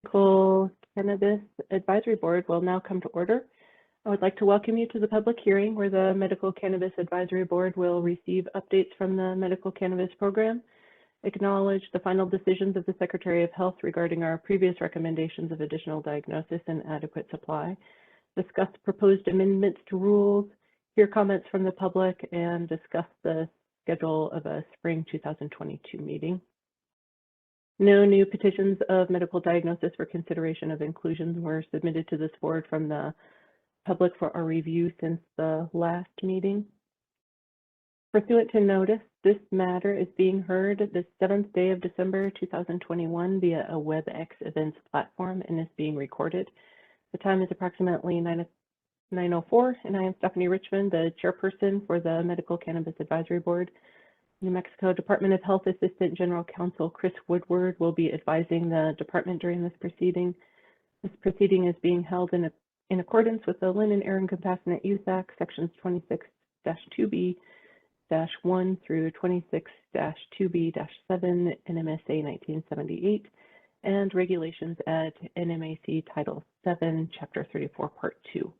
Medical Cannabis Advisory Board will now come to order. I would like to welcome you to the public hearing where the Medical Cannabis Advisory Board will receive updates from the medical cannabis program, acknowledge the final decisions of the Secretary of Health regarding our previous recommendations of additional diagnosis and adequate supply, discuss proposed amendments to rules, hear comments from the public, and discuss the schedule of a spring 2022 meeting. No new petitions of medical diagnosis for consideration of inclusions were submitted to this board from the public for our review since the last meeting. Pursuant to notice, this matter is being heard the 7th day of December 2021 via a WebEx events platform and is being recorded. The time is approximately 9:04, and I am Stephanie Richmond, the chairperson for the Medical Cannabis Advisory Board. New Mexico Department of Health Assistant General Counsel Chris Woodward will be advising the department during this proceeding. This proceeding is being held in accordance with the Lynn and Aaron Compassionate Use Act, sections 26-2B-1 through 26-2B-7 NMSA 1978, and regulations at NMAC Title 7, Chapter 34, Part 2.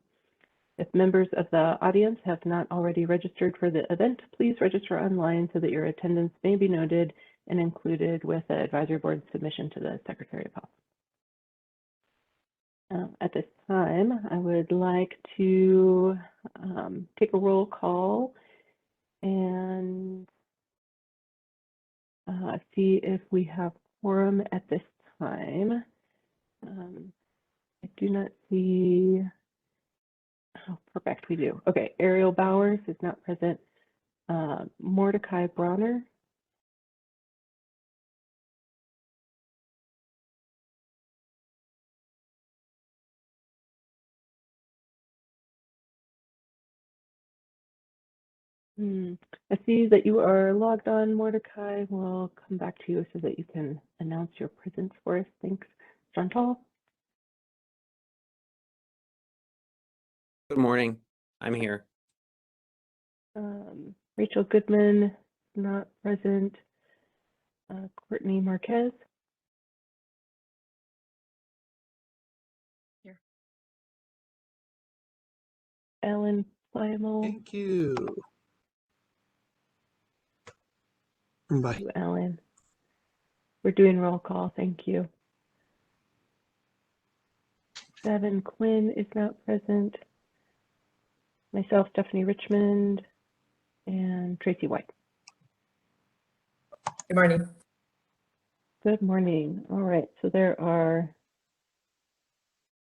If members of the audience have not already registered for the event, please register online so that your attendance may be noted and included with the advisory board submission to the Secretary of Health. At this time, I would like to take a roll call and see if we have quorum at this time. I do not see. Oh, perfect, we do. Okay, Ariel Bowers is not present. Mordecai Bronner. I see that you are logged on, Mordecai. We'll come back to you so that you can announce your presence for us. Thanks. Chantal. Good morning. I'm here. Rachel Goodman, not present. Courtney Marquez. Here. Ellen Plymel. Thank you. Bye. Thank you, Ellen. We're doing roll call. Thank you. Devin Quinn is not present. Myself, Stephanie Richmond, and Tracy White. Good morning. Good morning. All right, so there are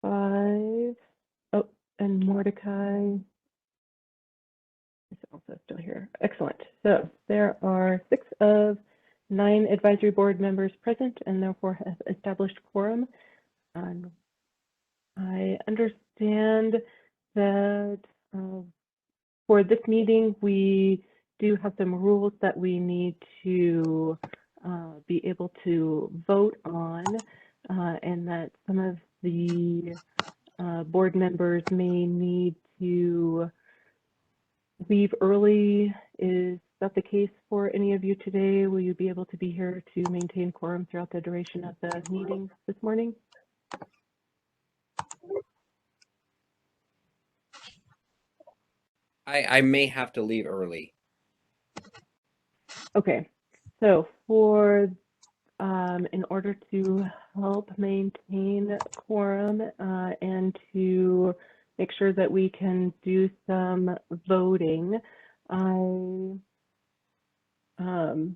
5. Oh, and Mordecai is also still here. Excellent. So there are 6 of 9 advisory board members present and therefore have established quorum. I understand that for this meeting, we do have some rules that we need to be able to vote on, and that some of the board members may need to leave early. Is that the case for any of you today? Will you be able to be here to maintain quorum throughout the duration of the meeting this morning? I may have to leave early. Okay, so for in order to help maintain quorum and to make sure that we can do some voting, I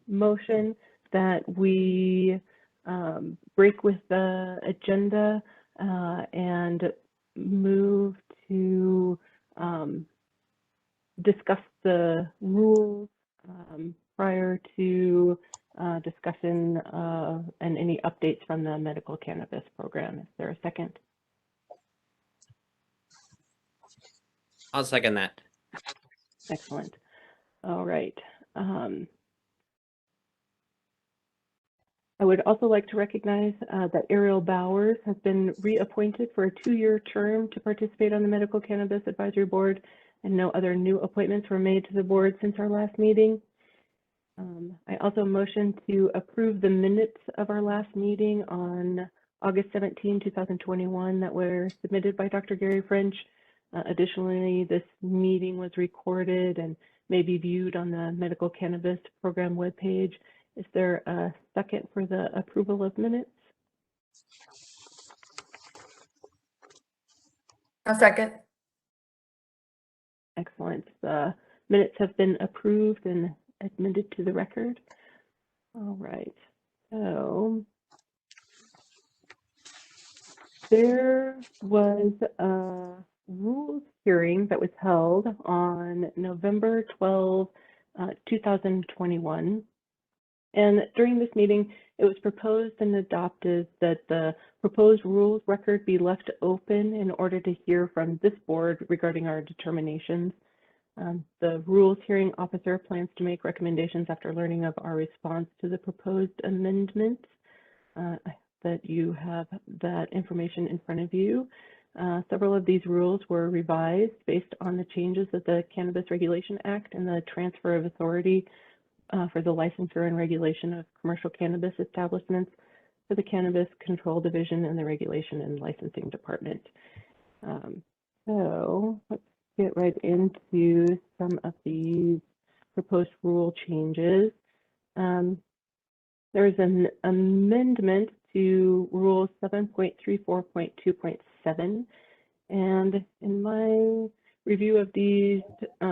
motion that we break with the agenda and move to discuss the rules prior to discussion and any updates from the medical cannabis program. Is there a second? I'll second that. Excellent. All right. I would also like to recognize that Ariel Bowers has been reappointed for a 2-year term to participate on the Medical Cannabis Advisory Board, and no other new appointments were made to the board since our last meeting. I also motion to approve the minutes of our last meeting on August 17, 2021 that were submitted by Dr. Gary French. Additionally, this meeting was recorded and may be viewed on the Medical Cannabis Program webpage. Is there a second for the approval of minutes? A second. Excellent. The minutes have been approved and admitted to the record. All right. So there was a rules hearing that was held on November 12, 2021. And during this meeting, it was proposed and adopted that the proposed rules record be left open in order to hear from this board regarding our determinations. The rules hearing officer plans to make recommendations after learning of our response to the proposed amendments. That you have that information in front of you. Several of these rules were revised based on the changes of the Cannabis Regulation Act and the transfer of authority for the licensure and regulation of commercial cannabis establishments for the Cannabis Control Division and the Regulation and Licensing Department. So let's get right into some of these proposed rule changes. There is an amendment to Rule 7.34.2.7, and in my review of these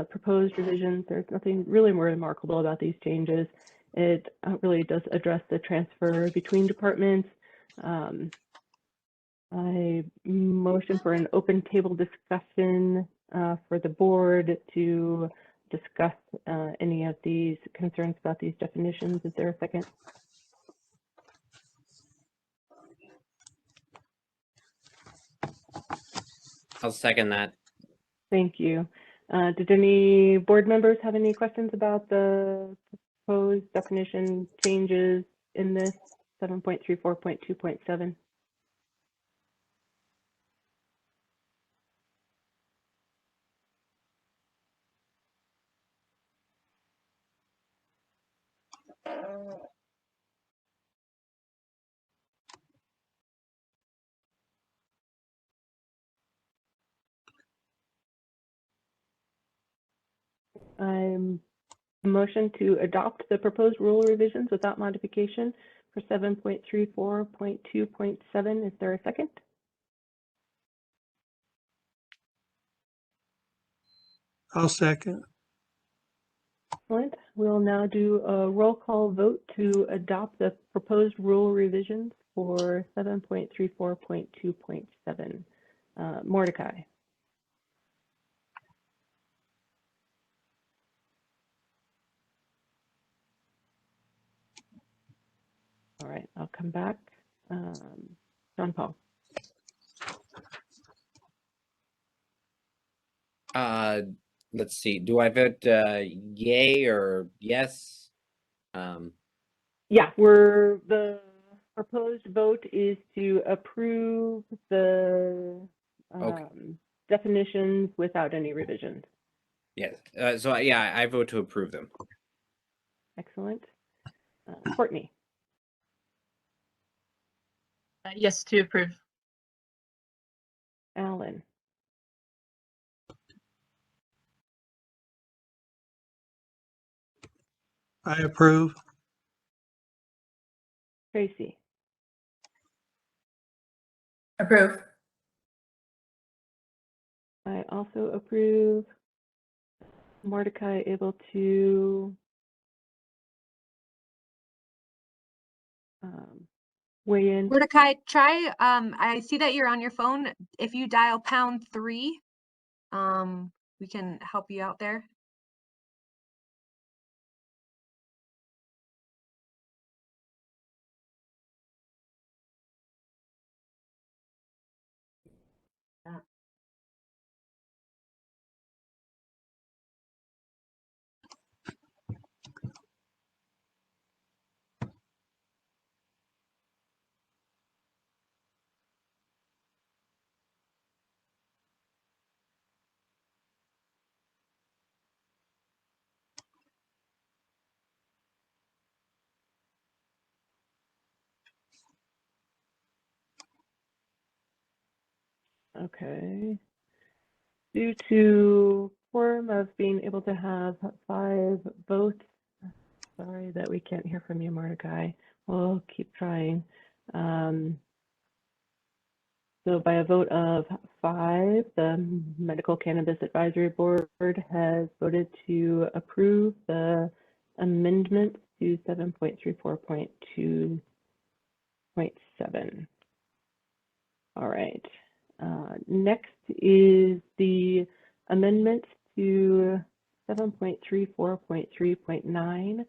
proposed revisions, there's nothing really more remarkable about these changes. It really does address the transfer between departments. I motion for an open table discussion for the board to discuss any of these concerns about these definitions. Is there a second? I'll second that. Thank you. Did any board members have any questions about the proposed definition changes in this 7.34.2.7? I'm motion to adopt the proposed rule revisions without modification for 7.34.2.7. Is there a second? I'll second. Excellent. We'll now do a roll call vote to adopt the proposed rule revisions for 7.34.2.7. Mordecai. All right, I'll come back. John Paul. Let's see. Do I vote yay or yes? Yeah, the proposed vote is to approve the definitions without any revisions. Yes. So yeah, I vote to approve them. Excellent. Courtney. Yes, to approve. Alan. I approve. Tracy. Approve. I also approve. Mordecai able to weigh in. Mordecai, try, I see that you're on your phone. If you dial #3, we can help you out there. Okay. Due to quorum of being able to have 5 votes, sorry that we can't hear from you, Mordecai. We'll keep trying. So by a vote of 5, the Medical Cannabis Advisory Board has voted to approve the amendment to 7.34.2.7. All right. Next is the amendment to 7.34.3.9,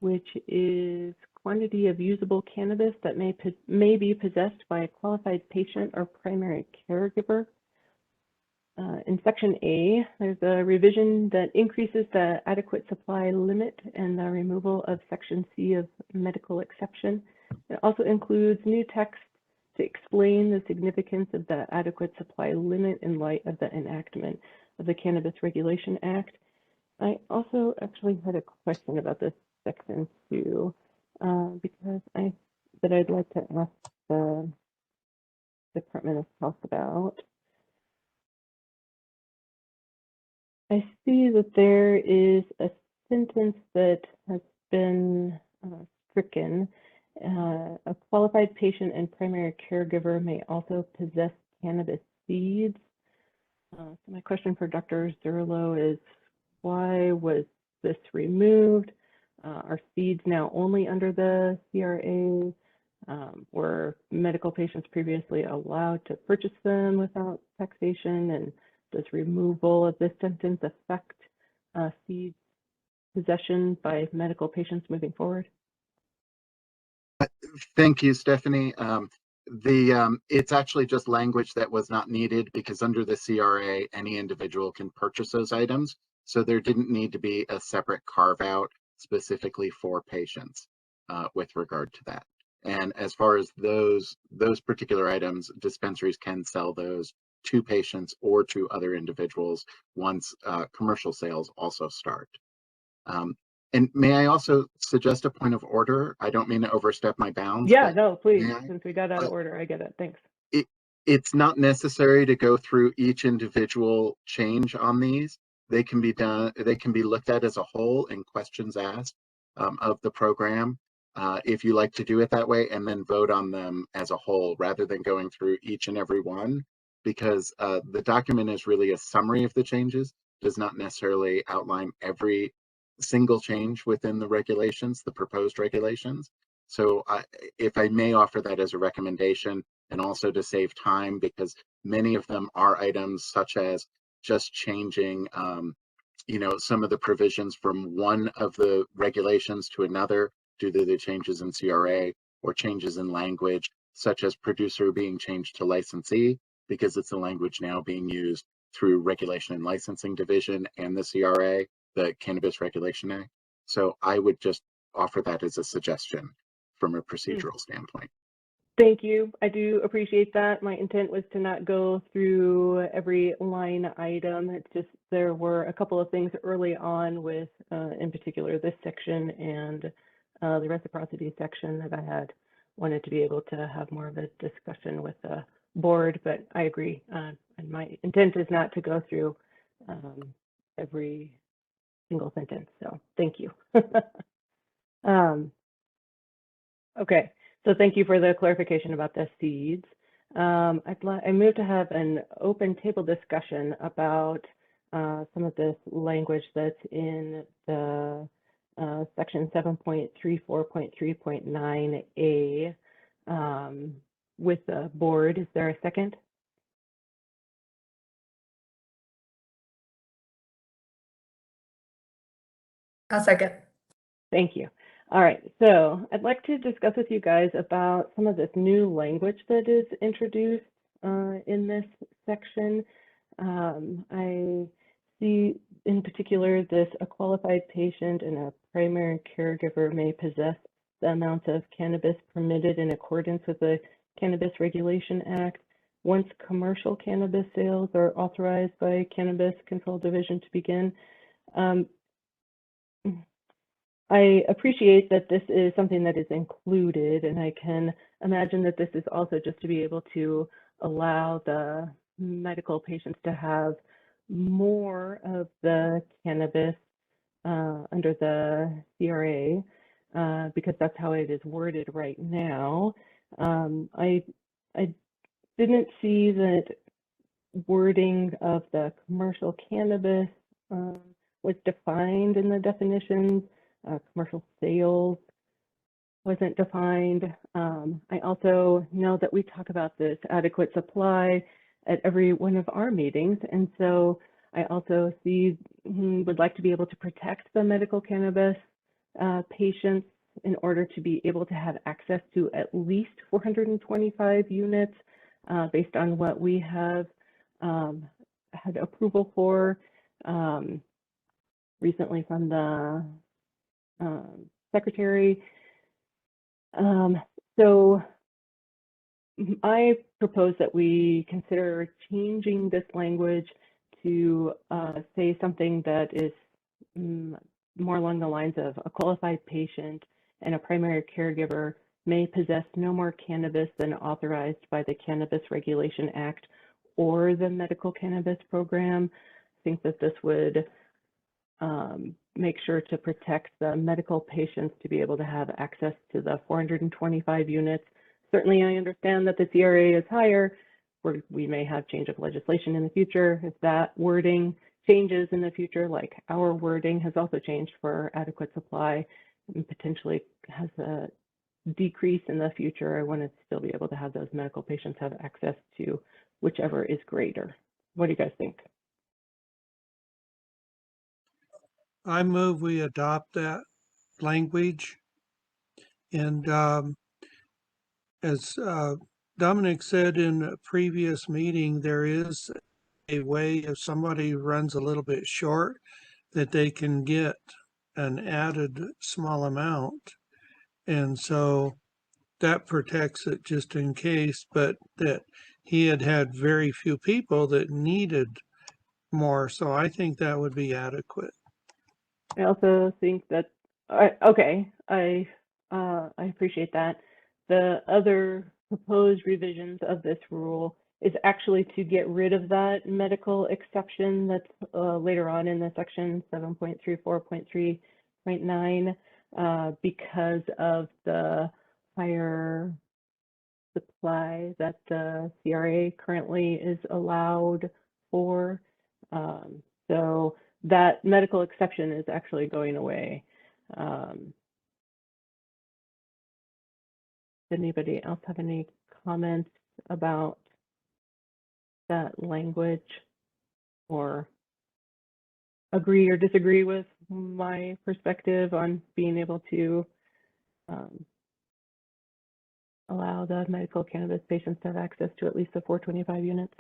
which is quantity of usable cannabis that may be possessed by a qualified patient or primary caregiver. In Section A, there's a revision that increases the adequate supply limit and the removal of Section C of medical exception. It also includes new text to explain the significance of the adequate supply limit in light of the enactment of the Cannabis Regulation Act. I also actually had a question about this section too, because I'd like to ask the Department of Health about. I see that there is a sentence that has been stricken. A qualified patient and primary caregiver may also possess cannabis seeds. So my question for Dr. Zerlo is, why was this removed? Are seeds now only under the CRA? Were medical patients previously allowed to purchase them without taxation? And does removal of this sentence affect seed possession by medical patients moving forward? Thank you, Stephanie. It's actually just language that was not needed because under the CRA, any individual can purchase those items. So there didn't need to be a separate carve out specifically for patients with regard to that. And as far as those particular items, dispensaries can sell those to patients or to other individuals once commercial sales also start. And may I also suggest a point of order? I don't mean to overstep my bounds. Yeah, no, please. May I? Since we got out of order, I get it. Thanks. It's not necessary to go through each individual change on these. They can be done. They can be looked at as a whole in questions asked of the program. If you like to do it that way, and then vote on them as a whole rather than going through each and every one, because the document is really a summary of the changes, does not necessarily outline every single change within the regulations, the proposed regulations. So if I may offer that as a recommendation, and also to save time, because many of them are items such as just changing some of the provisions from one of the regulations to another due to the changes in CRA, or changes in language such as producer being changed to licensee, because it's the language now being used through Regulation and Licensing Division and the CRA, the Cannabis Regulation Act. So I would just offer that as a suggestion from a procedural standpoint. Thank you. I do appreciate that. My intent was to not go through every line item. It's just there were a couple of things early on with, in particular, this section and the reciprocity section that I had wanted to be able to have more of a discussion with the board, but I agree. And my intent is not to go through every single sentence, so thank you. Okay. So thank you for the clarification about the seeds. I move to have an open table discussion about some of this language that's in the section 7.34.3.9A with the board. Is there a second? I'll second. Thank you. All right, so I'd like to discuss with you guys about some of this new language that is introduced in this section. I see in particular this: a qualified patient and a primary caregiver may possess the amounts of cannabis permitted in accordance with the Cannabis Regulation Act once commercial cannabis sales are authorized by Cannabis Control Division to begin. I appreciate that this is something that is included, and I can imagine that this is also just to be able to allow the medical patients to have more of the cannabis under the CRA, because that's how it is worded right now. I didn't see that wording of the commercial cannabis was defined in the definitions. Commercial sales wasn't defined. I also know that we talk about this adequate supply at every one of our meetings, and so I also would like to be able to protect the medical cannabis patients in order to be able to have access to at least 425 units based on what we have had approval for recently from the secretary. So I propose that we consider changing this language to say something that is more along the lines of a qualified patient and a primary caregiver may possess no more cannabis than authorized by the Cannabis Regulation Act or the Medical Cannabis Program. I think that this would make sure to protect the medical patients to be able to have access to the 425 units. Certainly, I understand that the CRA is higher. We may have change of legislation in the future. If that wording changes in the future, like our wording has also changed for adequate supply and potentially has a decrease in the future, I want to still be able to have those medical patients have access to whichever is greater. What do you guys think? I move we adopt that language. And as Dominic said in a previous meeting, there is a way if somebody runs a little bit short that they can get an added small amount. And so that protects it just in case, but that he had very few people that needed more. So I think that would be adequate. I also think that, okay, I appreciate that. The other proposed revisions of this rule is actually to get rid of that medical exception that's later on in the section 7.34.3.9 because of the higher supply that the CRA currently is allowed for. So that medical exception is actually going away. Does anybody else have any comments about that language or agree or disagree with my perspective on being able to allow the medical cannabis patients to have access to at least the 425 units?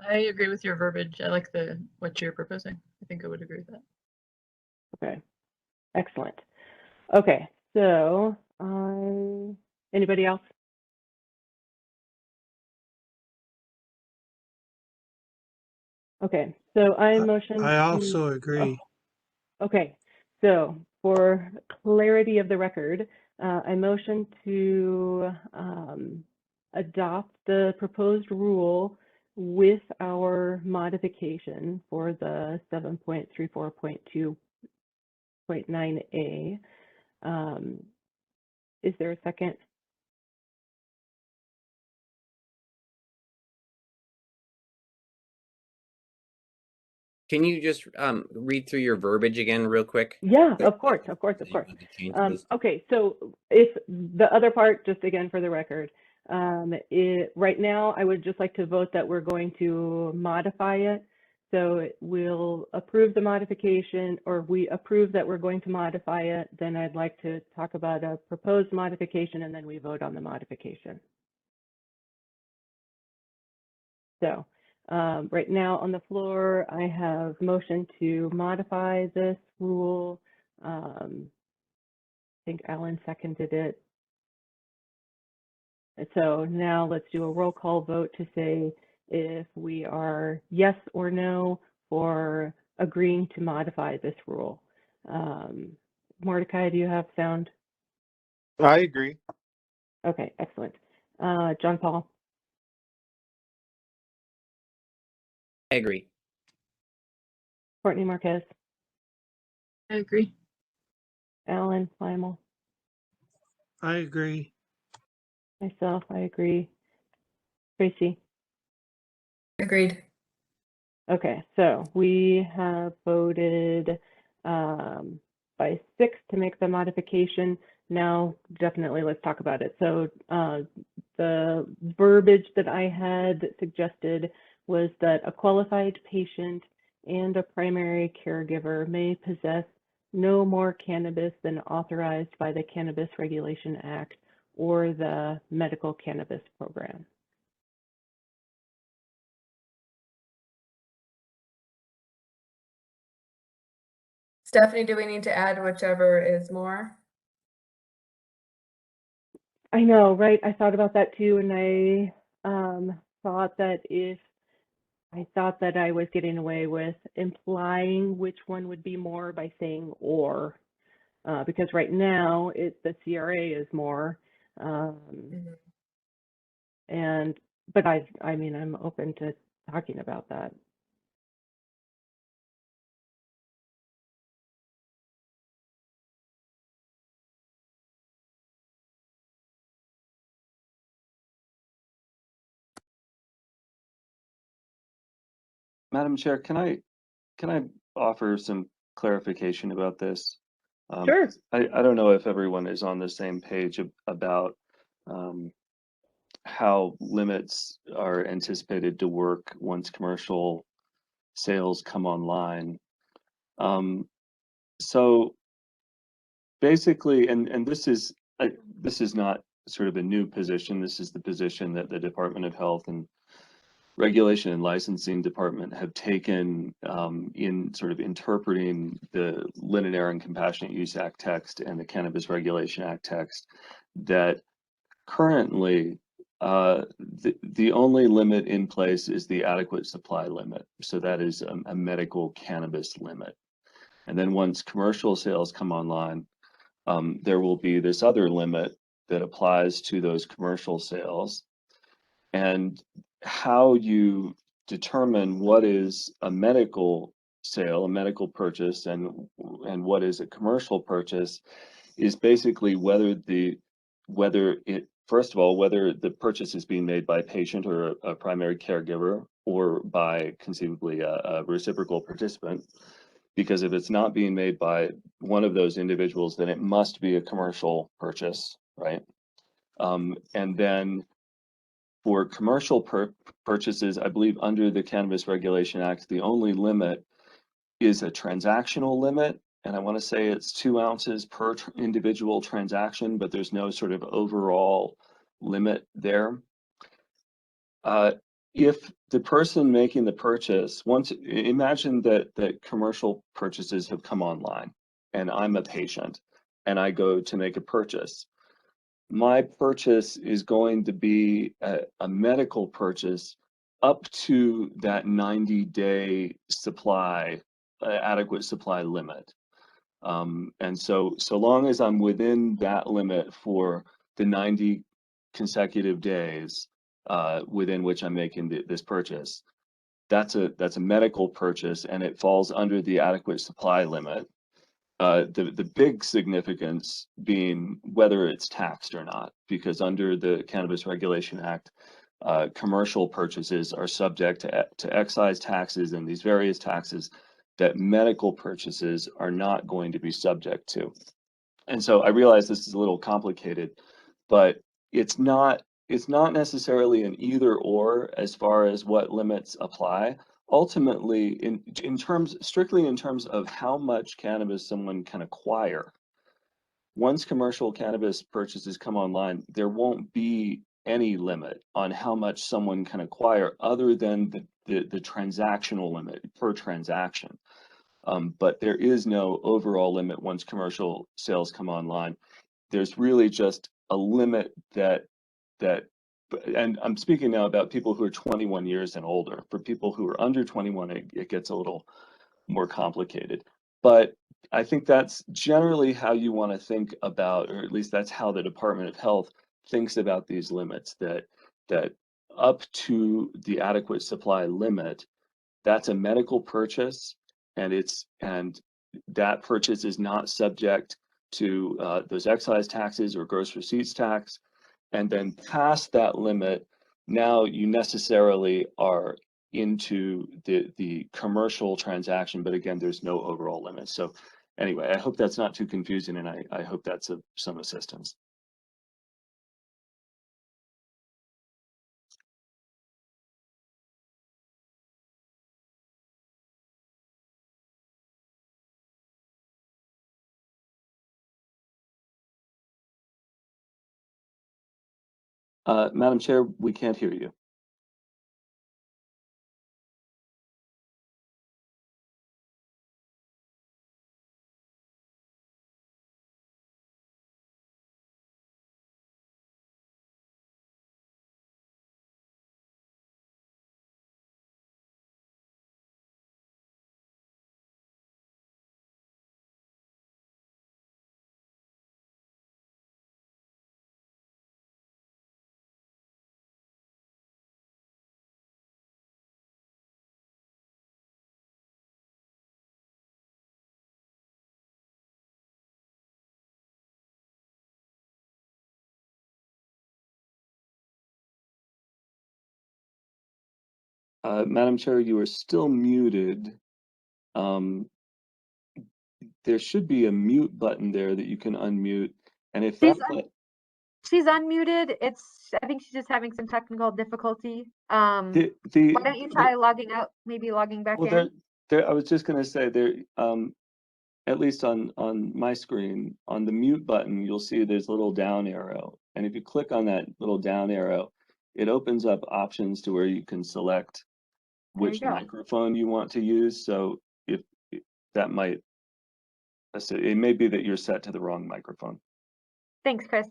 I agree with your verbiage. I like what you're proposing. I think I would agree with that. Okay, excellent. Okay, so anybody else? Okay, so I motion. I also agree. Okay, so for clarity of the record, I motion to adopt the proposed rule with our modification for the 7.34.2.9a. Is there a second? Can you just read through your verbiage again real quick? Yeah, of course. Okay, so if the other part, just again for the record, right now I would just like to vote that we're going to modify it. So we'll approve the modification, or we approve that we're going to modify it. Then I'd like to talk about a proposed modification, and then we vote on the modification. So right now on the floor, I have motion to modify this rule. I think Alan seconded it. So now let's do a roll call vote to say if we are yes or no for agreeing to modify this rule. Mordecai, do you have sound? I agree. Okay, excellent. John Paul, I agree. Courtney Marquez, I agree. Alan Lymel, I agree. myself, I agree. Tracy. Agreed. Okay, so we have voted by 6 to make the modification. Now, definitely, let's talk about it. So the verbiage that I had suggested was that a qualified patient and a primary caregiver may possess no more cannabis than authorized by the Cannabis Regulation Act or the Medical Cannabis Program. Stephanie, do we need to add whichever is more? I know, right? I thought about that too, and I thought that I was getting away with implying which one would be more by saying or, because right now the CRA is more, but I mean I'm open to talking about that. Madam Chair, can I offer some clarification about this? Sure. I don't know if everyone is on the same page about how limits are anticipated to work once commercial sales come online. So basically, and this is not sort of a new position. This is the position that the Department of Health and Regulation and Licensing Department have taken in sort of interpreting the Limited and Compassionate Use Act text and the Cannabis Regulation Act text, that currently the only limit in place is the adequate supply limit. So that is a medical cannabis limit. And then once commercial sales come online, there will be this other limit that applies to those commercial sales. And how you determine what is a medical sale, a medical purchase, and what is a commercial purchase is basically whether the purchase is being made by a patient or a primary caregiver or by conceivably a reciprocal participant. Because if it's not being made by one of those individuals, then it must be a commercial purchase, right? And then for commercial purchases, I believe under the Cannabis Regulation Act, the only limit is a transactional limit. And I want to say it's 2 ounces per individual transaction, but there's no sort of overall limit there. If the person making the purchase, imagine that commercial purchases have come online and I'm a patient and I go to make a purchase. My purchase is going to be a medical purchase up to that 90-day supply, adequate supply limit. And so long as I'm within that limit for the 90 consecutive days within which I'm making this purchase, that's a medical purchase and it falls under the adequate supply limit. The big significance being whether it's taxed or not, because under the Cannabis Regulation Act, commercial purchases are subject to excise taxes and these various taxes that medical purchases are not going to be subject to. And so I realize this is a little complicated, but it's not necessarily an either or as far as what limits apply. Ultimately, strictly in terms of how much cannabis someone can acquire, once commercial cannabis purchases come online, there won't be any limit on how much someone can acquire other than the transactional limit per transaction. But there is no overall limit once commercial sales come online. There's really just a limit that and I'm speaking now about people who are 21 years and older. For people who are under 21, it gets a little more complicated. But I think that's generally how you want to think about, or at least that's how the Department of Health thinks about these limits, that up to the adequate supply limit, that's a medical purchase, and that purchase is not subject to those excise taxes or gross receipts tax. And then past that limit, now you necessarily are into the commercial transaction, but again, there's no overall limit. So anyway, I hope that's not too confusing, and I hope that's some assistance. Madam Chair, we can't hear you. Madam Chair, you are still muted. There should be a mute button there that you can unmute. And if She's, that, she's unmuted. I think she's just having some technical difficulty. Why don't you try logging out, maybe logging back in? I was just going to say there, at least on my screen, on the mute button, you'll see there's a little down arrow. And if you click on that little down arrow, it opens up options to where you can select which microphone you want to use. So if that might, it may be that you're set to the wrong microphone. Thanks, Chris.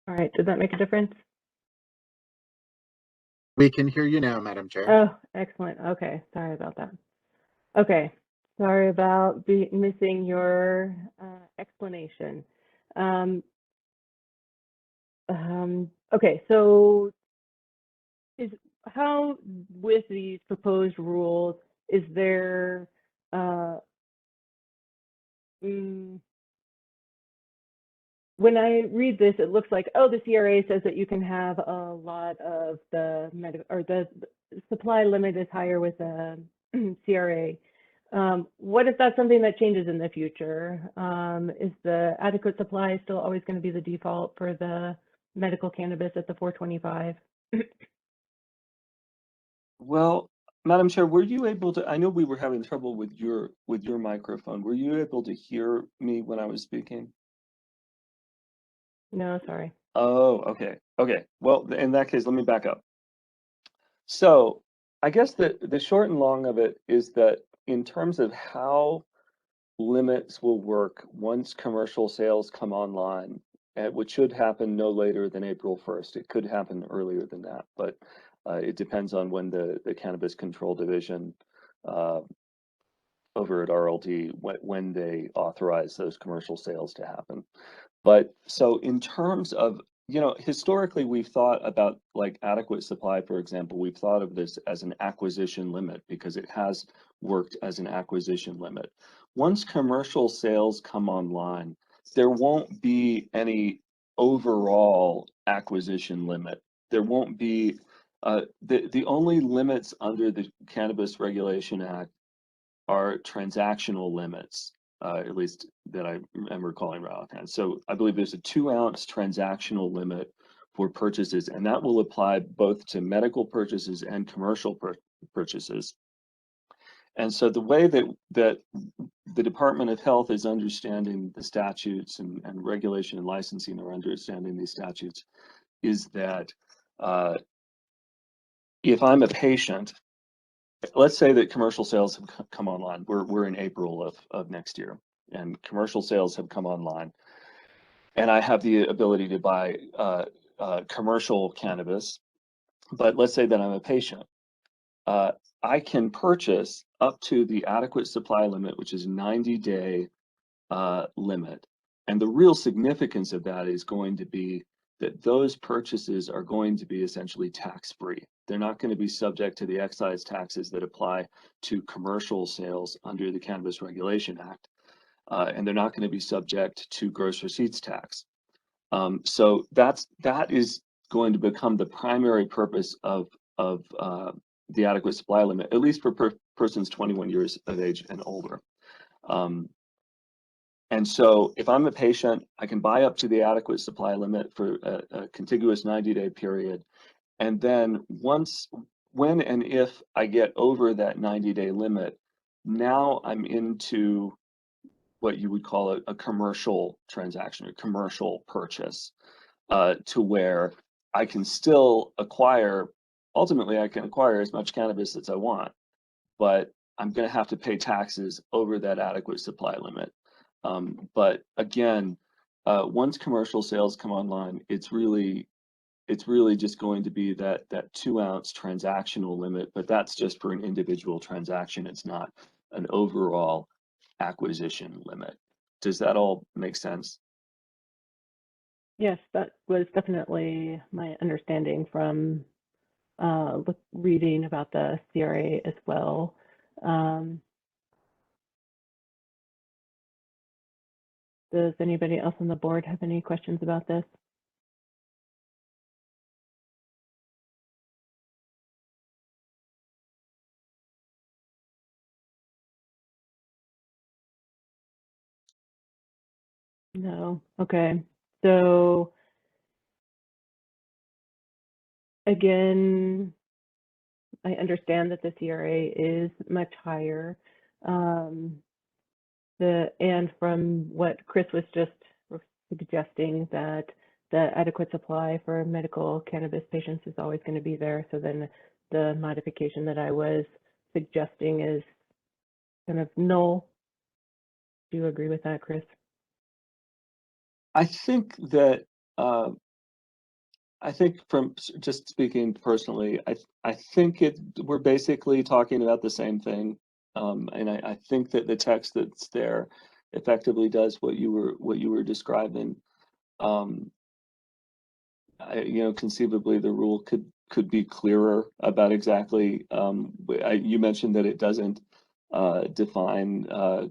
All right, did that make a difference? We can hear you now, Madam Chair. Oh, excellent. Okay, sorry about that. Okay, sorry about missing your explanation. Okay, so how with these proposed rules, is there when I read this, it looks like, oh, the CRA says that you can have a lot of the medical, or the supply limit is higher with the CRA. What if that's something that changes in the future? Is the adequate supply still always going to be the default for the medical cannabis at the 425? Well, Madam Chair, were you able to, I know we were having trouble with your microphone. Were you able to hear me when I was speaking? No, sorry. Oh, okay. Okay. Well, in that case, let me back up. So I guess the short and long of it is that in terms of how limits will work once commercial sales come online, which should happen no later than April 1st. It could happen earlier than that, but it depends on when the Cannabis Control Division over at RLD, when they authorize those commercial sales to happen. But so in terms of, historically we've thought about like adequate supply, for example, we've thought of this as an acquisition limit because it has worked as an acquisition limit. Once commercial sales come online, there won't be any overall acquisition limit. There won't be, the only limits under the Cannabis Regulation Act are transactional limits, at least that I am recalling right offhand. So I believe there's a 2-ounce transactional limit for purchases, and that will apply both to medical purchases and commercial purchases. And so the way that the Department of Health is understanding the statutes and regulation and licensing are understanding these statutes is that if I'm a patient, let's say that commercial sales have come online. We're in April of next year, and commercial sales have come online, and I have the ability to buy commercial cannabis. But let's say that I'm a patient. I can purchase up to the adequate supply limit, which is 90-day limit. And the real significance of that is going to be that those purchases are going to be essentially tax-free. They're not going to be subject to the excise taxes that apply to commercial sales under the Cannabis Regulation Act. And they're not going to be subject to gross receipts tax. So that is going to become the primary purpose of the adequate supply limit, at least for persons 21 years of age and older. And so if I'm a patient, I can buy up to the adequate supply limit for a contiguous 90-day period. And then when and if I get over that 90-day limit, now I'm into what you would call a commercial transaction, a commercial purchase, to where I can still ultimately I can acquire as much cannabis as I want, but I'm going to have to pay taxes over that adequate supply limit. But again, once commercial sales come online, it's really just going to be that 2-ounce transactional limit, but that's just for an individual transaction. It's not an overall acquisition limit. Does that all make sense? Yes, that was definitely my understanding from reading about the CRA as well. Does anybody else on the board have any questions about this? No. Okay. So again, I understand that the CRA is much higher. And from what Chris was just suggesting, that the adequate supply for medical cannabis patients is always going to be there. So then the modification that I was suggesting is kind of null. Do you agree with that, Chris? I think that I think from just speaking personally, I think we're basically talking about the same thing, and I think that the text that's there effectively does what you were describing. Conceivably the rule could be clearer about exactly. You mentioned that it doesn't define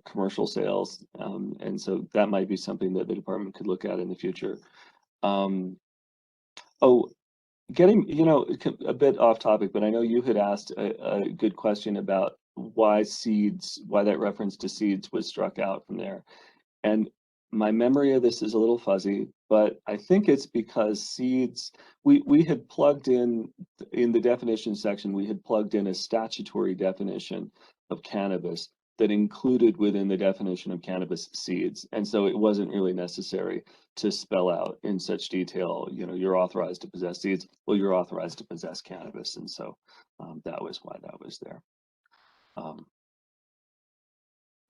commercial sales, and so that might be something that the department could look at in the future. Getting a bit off topic, but I know you had asked a good question about why that reference to seeds was struck out from there. And my memory of this is a little fuzzy, but I think it's because seeds, we had plugged in the definition section, we had plugged in a statutory definition of cannabis that included within the definition of cannabis seeds. And so it wasn't really necessary to spell out in such detail, you know, you're authorized to possess seeds, well, you're authorized to possess cannabis. And so that was why that was there.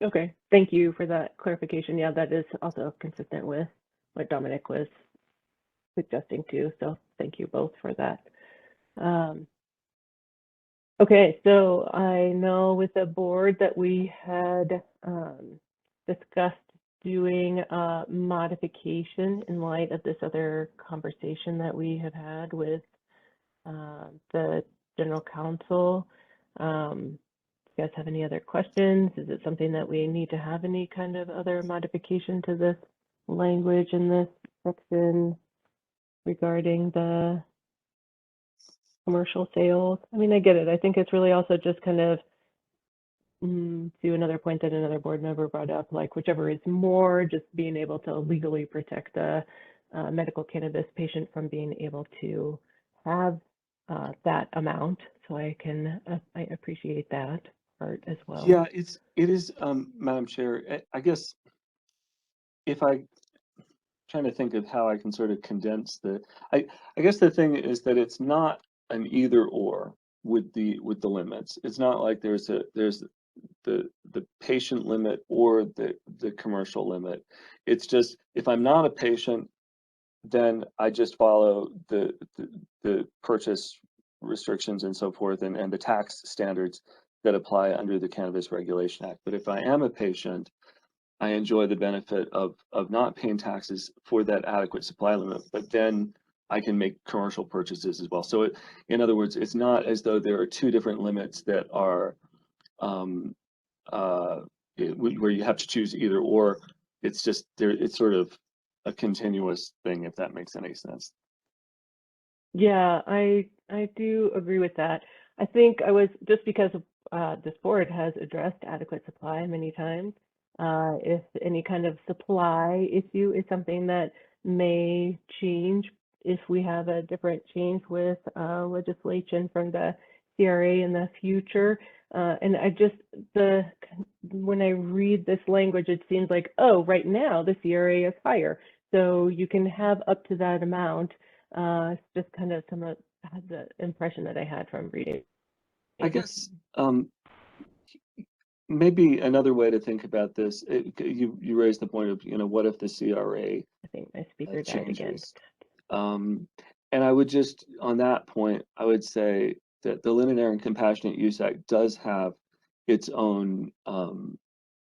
Okay, thank you for that clarification. Yeah, that is also consistent with what Dominic was suggesting too. So thank you both for that. Okay, so I know with the board that we had discussed doing a modification in light of this other conversation that we have had with the general counsel. You guys have any other questions? Is it something that we need to have any kind of other modification to this language in this section regarding the commercial sales? I mean, I get it. I think it's really also just kind of to another point that another board member brought up, like whichever is more, just being able to legally protect the medical cannabis patient from being able to have that amount. So I appreciate that part as well. Yeah, it is, Madam Chair. I guess if I trying to think of how I can sort of condense I guess the thing is that it's not an either or with the limits. It's not like there's the patient limit or the commercial limit. It's just if I'm not a patient, then I just follow the purchase restrictions and so forth and the tax standards that apply under the Cannabis Regulation Act. But if I am a patient, I enjoy the benefit of not paying taxes for that adequate supply limit, but then I can make commercial purchases as well. So in other words, it's not as though there are two different limits that are where you have to choose either or. It's just there. It's sort of a continuous thing, if that makes any sense. Yeah, I do agree with that. I think I was just because this board has addressed adequate supply many times. If any kind of supply issue is something that may change if we have a different change with legislation from the CRA in the future. And when I read this language, it seems like, oh, right now the CRA is higher. So you can have up to that amount. It's just kind of some of the impression that I had from reading. I guess maybe another way to think about this, you raised the point of, you know, what if the CRA I think my speaker died again. And I would just, on that point, I would say that the Limited and Compassionate Use Act does have its own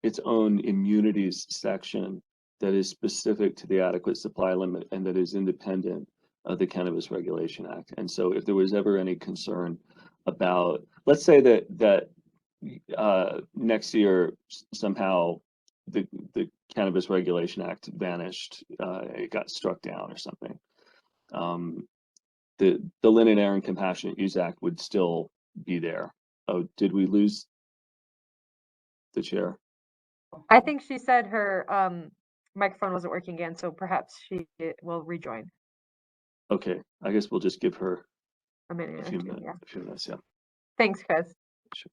immunities section that is specific to the adequate supply limit and that is independent of the Cannabis Regulation Act. And so if there was ever any concern about, let's say that next year somehow the Cannabis Regulation Act vanished, it got struck down or something. The Lynn and Aaron Compassionate Use Act would still be there. Oh, did we lose the chair? I think she said her microphone wasn't working again, so perhaps she will rejoin. Okay, I guess we'll just give her a minute, a few minutes, yeah. Thanks, Chris. Sure.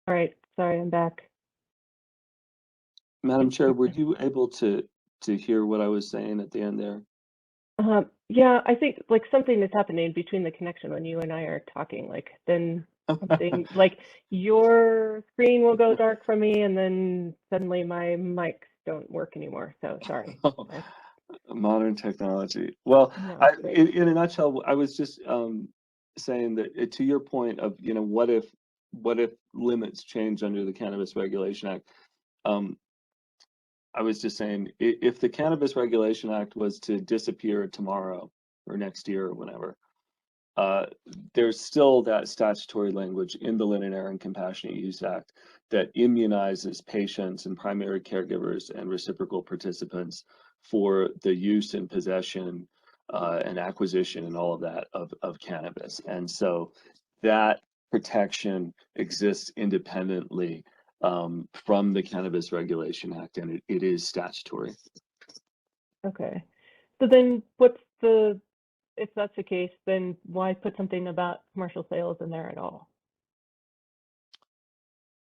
All right, sorry, I'm back. Madam Chair, were you able to hear what I was saying at the end there? Yeah, I think like something is happening between the connection when you and I are talking, like then something like your screen will go dark for me and then suddenly my mics don't work anymore. So sorry. Modern technology. Well, in a nutshell, I was just saying that to your point of, you know, what if limits change under the Cannabis Regulation Act? I was just saying, if the Cannabis Regulation Act was to disappear tomorrow, or next year or whenever. There's still that statutory language in the Linen Air and Compassionate Use Act that immunizes patients and primary caregivers and reciprocal participants for the use and possession and acquisition and all of that of cannabis. And so that protection exists independently from the Cannabis Regulation Act, and it is statutory. Okay. So then what's the, if that's the case, then why put something about commercial sales in there at all?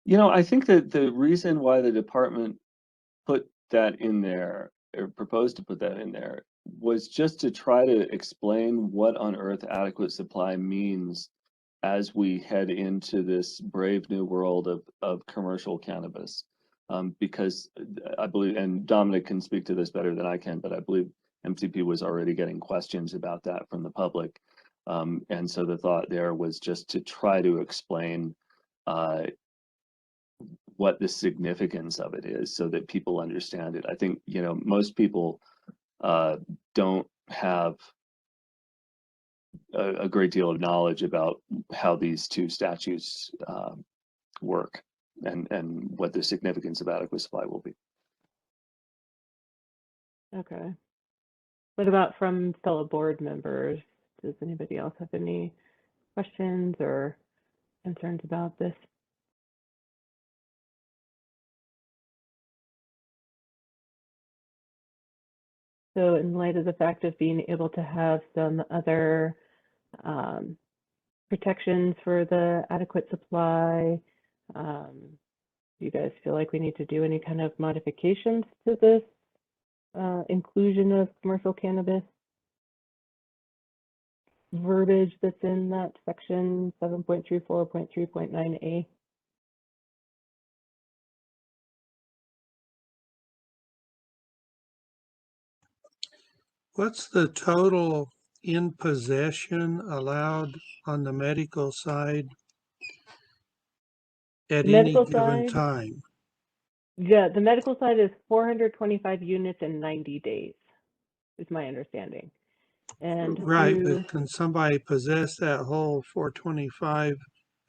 You know, I think that the reason why the department put that in there, or proposed to put that in there, was just to try to explain what on earth adequate supply means as we head into this brave new world of commercial cannabis. Because I believe, and Dominic can speak to this better than I can, but I believe MCP was already getting questions about that from the public. And so the thought there was just to try to explain what the significance of it is so that people understand it. I think, you know, most people don't have a great deal of knowledge about how these two statutes work and what the significance of adequate supply will be. Okay. What about from fellow board members? Does anybody else have any questions or concerns about this? So in light of the fact of being able to have some other protections for the adequate supply, do you guys feel like we need to do any kind of modifications to this inclusion of commercial cannabis verbiage that's in that section 7.34.3.9A? What's the total in possession allowed on the medical side at any given time? Yeah, the medical side is 425 units in 90 days, is my understanding. And Right, but can somebody possess that whole 425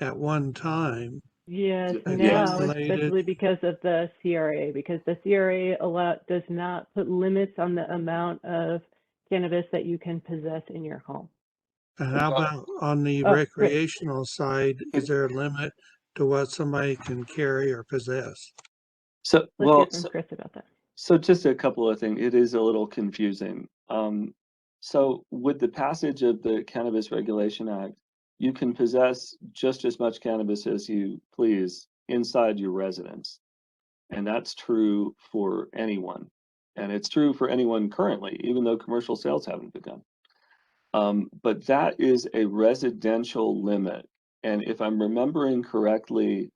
at one time? yes, Yes. now, especially because of the CRA, because the CRA does not put limits on the amount of cannabis that you can possess in your home. And how about on the recreational side? Is there a limit to what somebody can carry or possess? So, Let's hear from Chris about that. So just a couple of things. It is a little confusing. So with the passage of the Cannabis Regulation Act, you can possess just as much cannabis as you please inside your residence. And that's true for anyone. And it's true for anyone currently, even though commercial sales haven't begun. But that is a residential limit. And if I'm remembering correctly,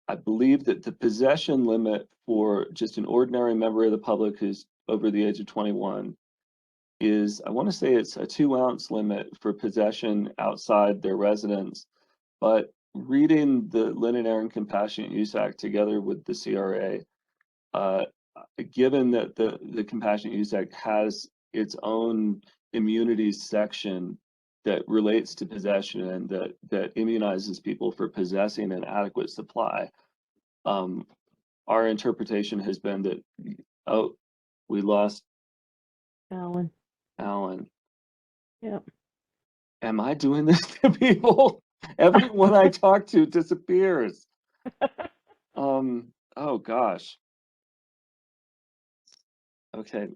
I believe that the possession limit for just an ordinary member of the public who's over the age of 21 is, I want to say it's a 2-ounce limit for possession outside their residence. But reading the Linen Air and Compassionate Use Act together with the CRA, given that the Compassionate Use Act has its own immunities section that relates to possession and that immunizes people for possessing an adequate supply, our interpretation has been that, oh, we lost Alan. Yep. Am I doing this to people? Everyone I talk to disappears. Oh gosh. Okay.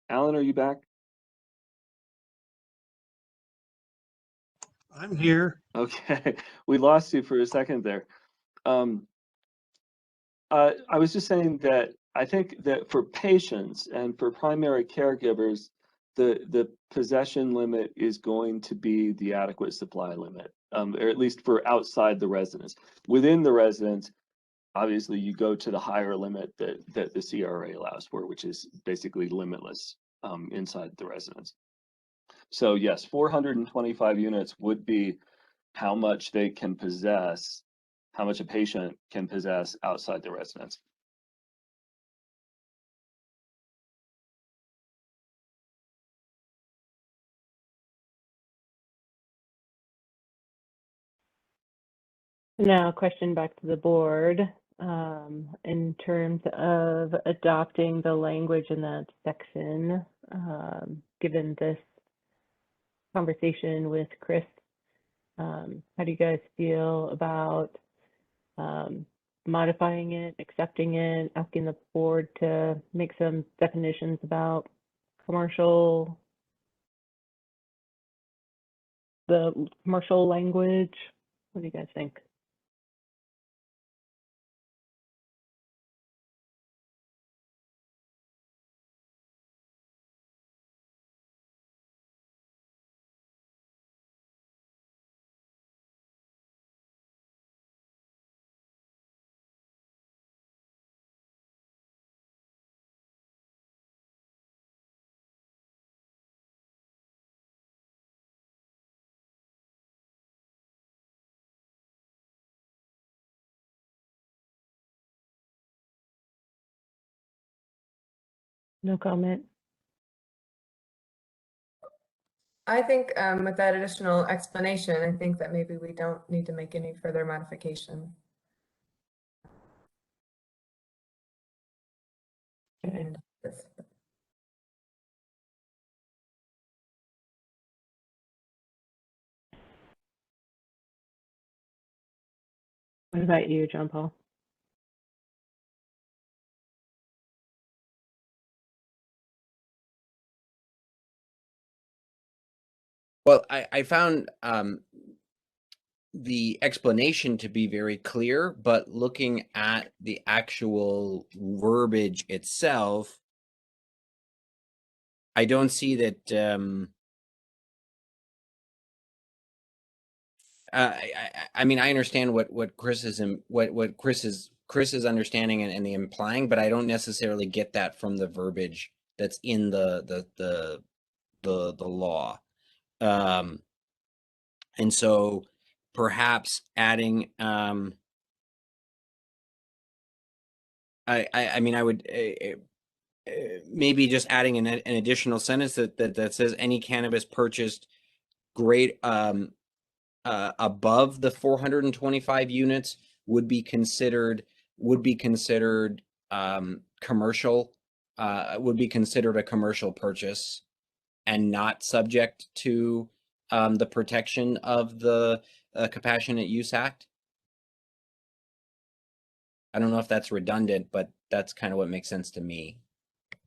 Alan, are you back? I'm here. Okay, we lost you for a second there. I was just saying that I think that for patients and for primary caregivers, the possession limit is going to be the adequate supply limit, or at least for outside the residence. Within the residence, obviously you go to the higher limit that the CRA allows for, which is basically limitless inside the residence. So yes, 425 units would be how much they can possess, how much a patient can possess outside the residence. Now, a question back to the board in terms of adopting the language in that section, given this conversation with Chris, how do you guys feel about modifying it, accepting it, asking the board to make some definitions about the commercial language? What do you guys think? No comment. I think with that additional explanation, I think that maybe we don't need to make any further modification. Okay. And this- What about you, John Paul? Well, I found the explanation to be very clear, but looking at the actual verbiage itself, I don't see that. I mean, I understand what Chris is what Chris's understanding and the implying, but I don't necessarily get that from the verbiage that's in the law. And so perhaps adding I mean, I would maybe just adding an additional sentence that says any cannabis purchased grade above the 425 units would be considered commercial, would be considered a commercial purchase and not subject to the protection of the Compassionate Use Act. I don't know if that's redundant, but that's kind of what makes sense to me.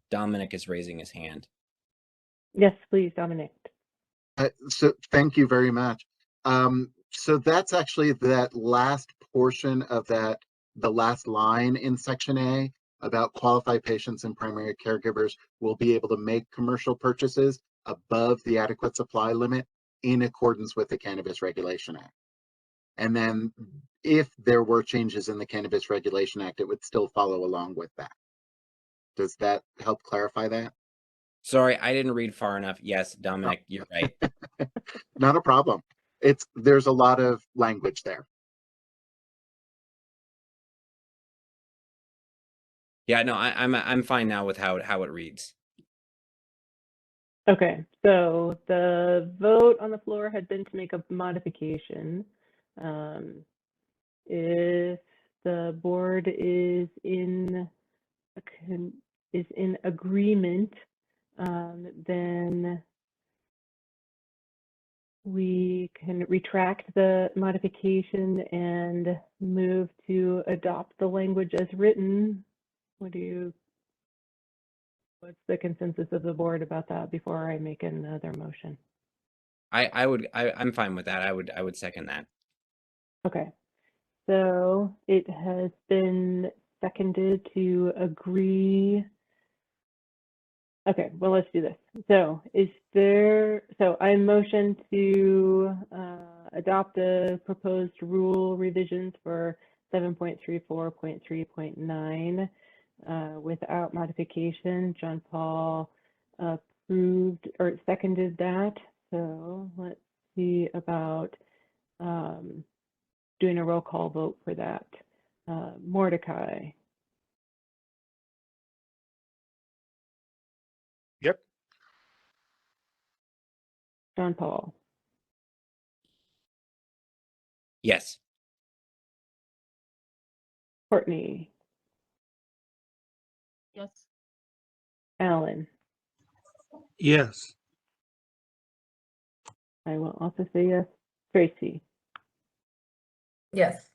Dominic is raising his hand. Yes, please, Dominic. So thank you very much. So that's actually that last portion of that, the last line in section A about qualified patients and primary caregivers will be able to make commercial purchases above the adequate supply limit in accordance with the Cannabis Regulation Act. And then if there were changes in the Cannabis Regulation Act, it would still follow along with that. Does that help clarify that? Sorry, I didn't read far enough. Yes, Dominic, you're right. Not a problem. There's a lot of language there. Yeah, no, I'm fine now with how it reads. Okay, so the vote on the floor had been to make a modification. If the board is in agreement, then we can retract the modification and move to adopt the language as written. What's the consensus of the board about that before I make another motion? I'm fine with that. I would second that. Okay, so it has been seconded to agree. Okay, well, let's do this. So I motion to adopt the proposed rule revisions for 7.34.3.9 without modification. John Paul approved or seconded that. So let's see about doing a roll call vote for that. Mordecai. Yep. John Paul. Yes. Courtney, Yes. Alan. Yes. I will also say yes. Tracy. Yes.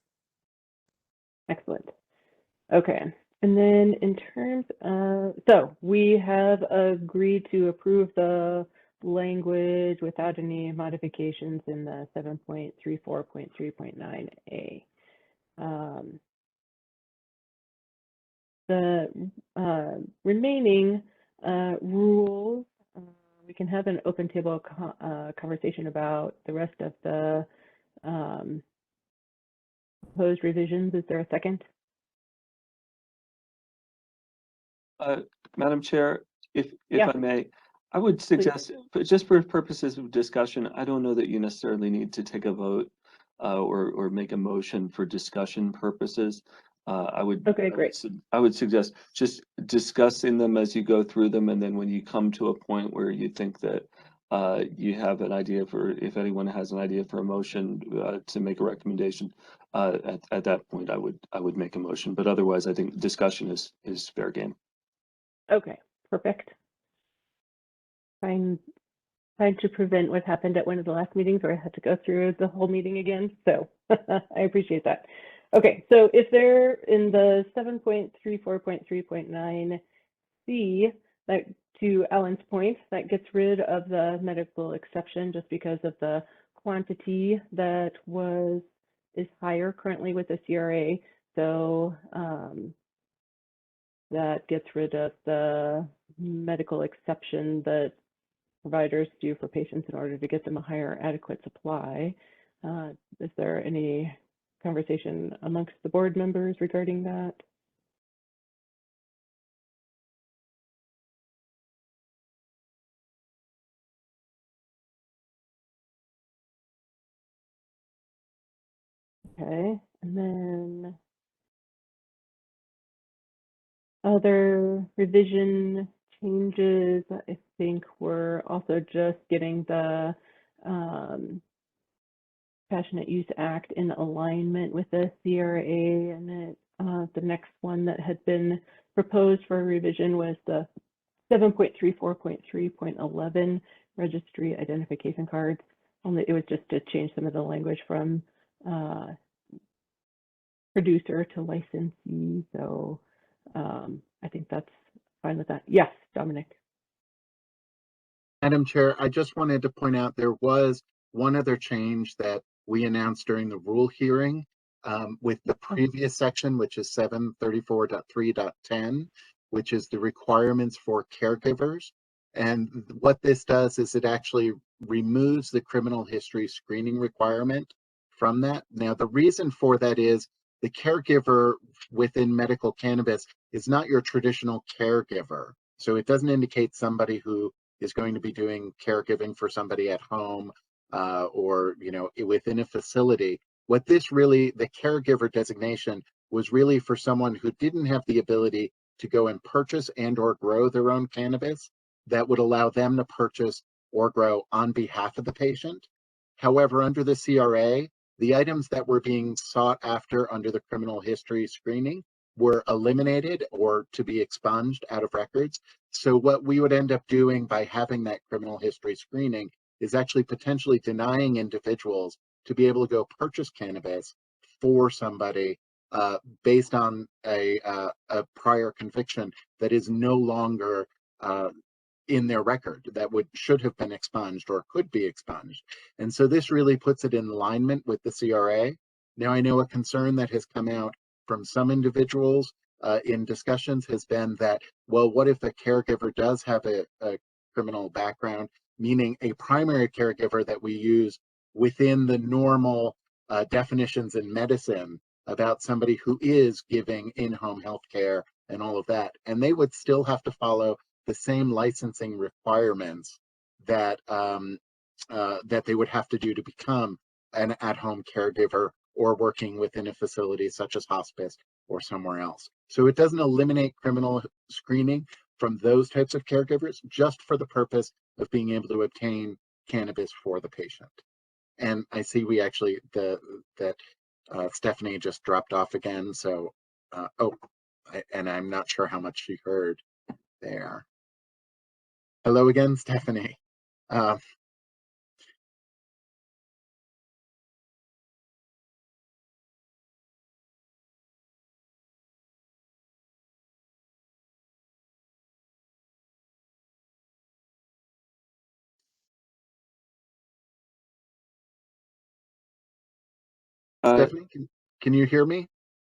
Excellent. Okay. And then in terms of, so we have agreed to approve the language without any modifications in the 7.34.3.9A. The remaining rules, we can have an open table conversation about the rest of the proposed revisions. Is there a second? Madam Chair, if Yeah. I may, I would suggest, but just for purposes of discussion, I don't know that you necessarily need to take a vote or make a motion for discussion purposes. I would suggest just discussing them as you go through them, and then when you come to a point where you think that you have an idea for, if anyone has an idea for a motion to make a recommendation, at that point I would make a motion. But otherwise, I think discussion is fair game. Okay, perfect. Trying to prevent what happened at one of the last meetings where I had to go through the whole meeting again. So I appreciate that. Okay, so if they're in the 7.34.3.9C, that, to Alan's point, that gets rid of the medical exception just because of the quantity that is higher currently with the CRA. So that gets rid of the medical exception that providers do for patients in order to get them a higher adequate supply. Is there any conversation amongst the board members regarding that? Okay, and then other revision changes, I think we're also just getting the Passionate Use Act in alignment with the CRA, and the next one that had been proposed for revision was the 7.34.3.11 registry identification cards. Only it was just to change some of the language from producer to licensee. So I think that's fine with that. Yes, Dominic. Madam Chair, I just wanted to point out there was one other change that we announced during the rule hearing with the previous section, which is 734.3.10, which is the requirements for caregivers. And what this does is it actually removes the criminal history screening requirement from that. Now, the reason for that is the caregiver within medical cannabis is not your traditional caregiver. So it doesn't indicate somebody who is going to be doing caregiving for somebody at home or within a facility. What this really, the caregiver designation was really for someone who didn't have the ability to go and purchase and or grow their own cannabis that would allow them to purchase or grow on behalf of the patient. However, under the CRA, the items that were being sought after under the criminal history screening were eliminated or to be expunged out of records. So what we would end up doing by having that criminal history screening is actually potentially denying individuals to be able to go purchase cannabis for somebody based on a prior conviction that is no longer in their record, that should have been expunged or could be expunged. And so this really puts it in alignment with the CRA. Now, I know a concern that has come out from some individuals in discussions has been that, well, what if a caregiver does have a criminal background, meaning a primary caregiver that we use within the normal definitions in medicine about somebody who is giving in-home health care and all of that, and they would still have to follow the same licensing requirements that that they would have to do to become an at-home caregiver or working within a facility such as hospice or somewhere else. So it doesn't eliminate criminal screening from those types of caregivers, just for the purpose of being able to obtain cannabis for the patient. And I see we actually, that Stephanie just dropped off again. So And I'm not sure how much she heard there. Hello again, Stephanie. Stephanie, can you hear me?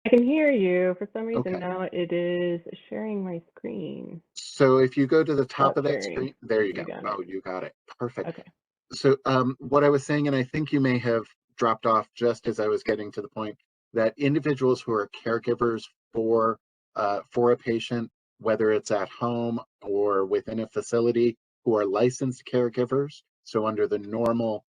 I can hear you. For some reason Okay. now it is sharing my screen. So if you go to the top Stop of that sharing. screen, there you You go. got Oh, it. you got it. Perfect. Okay. So what I was saying, and I think you may have dropped off just as I was getting to the point, that individuals who are caregivers for a patient, whether it's at home or within a facility, who are licensed caregivers, so under the normal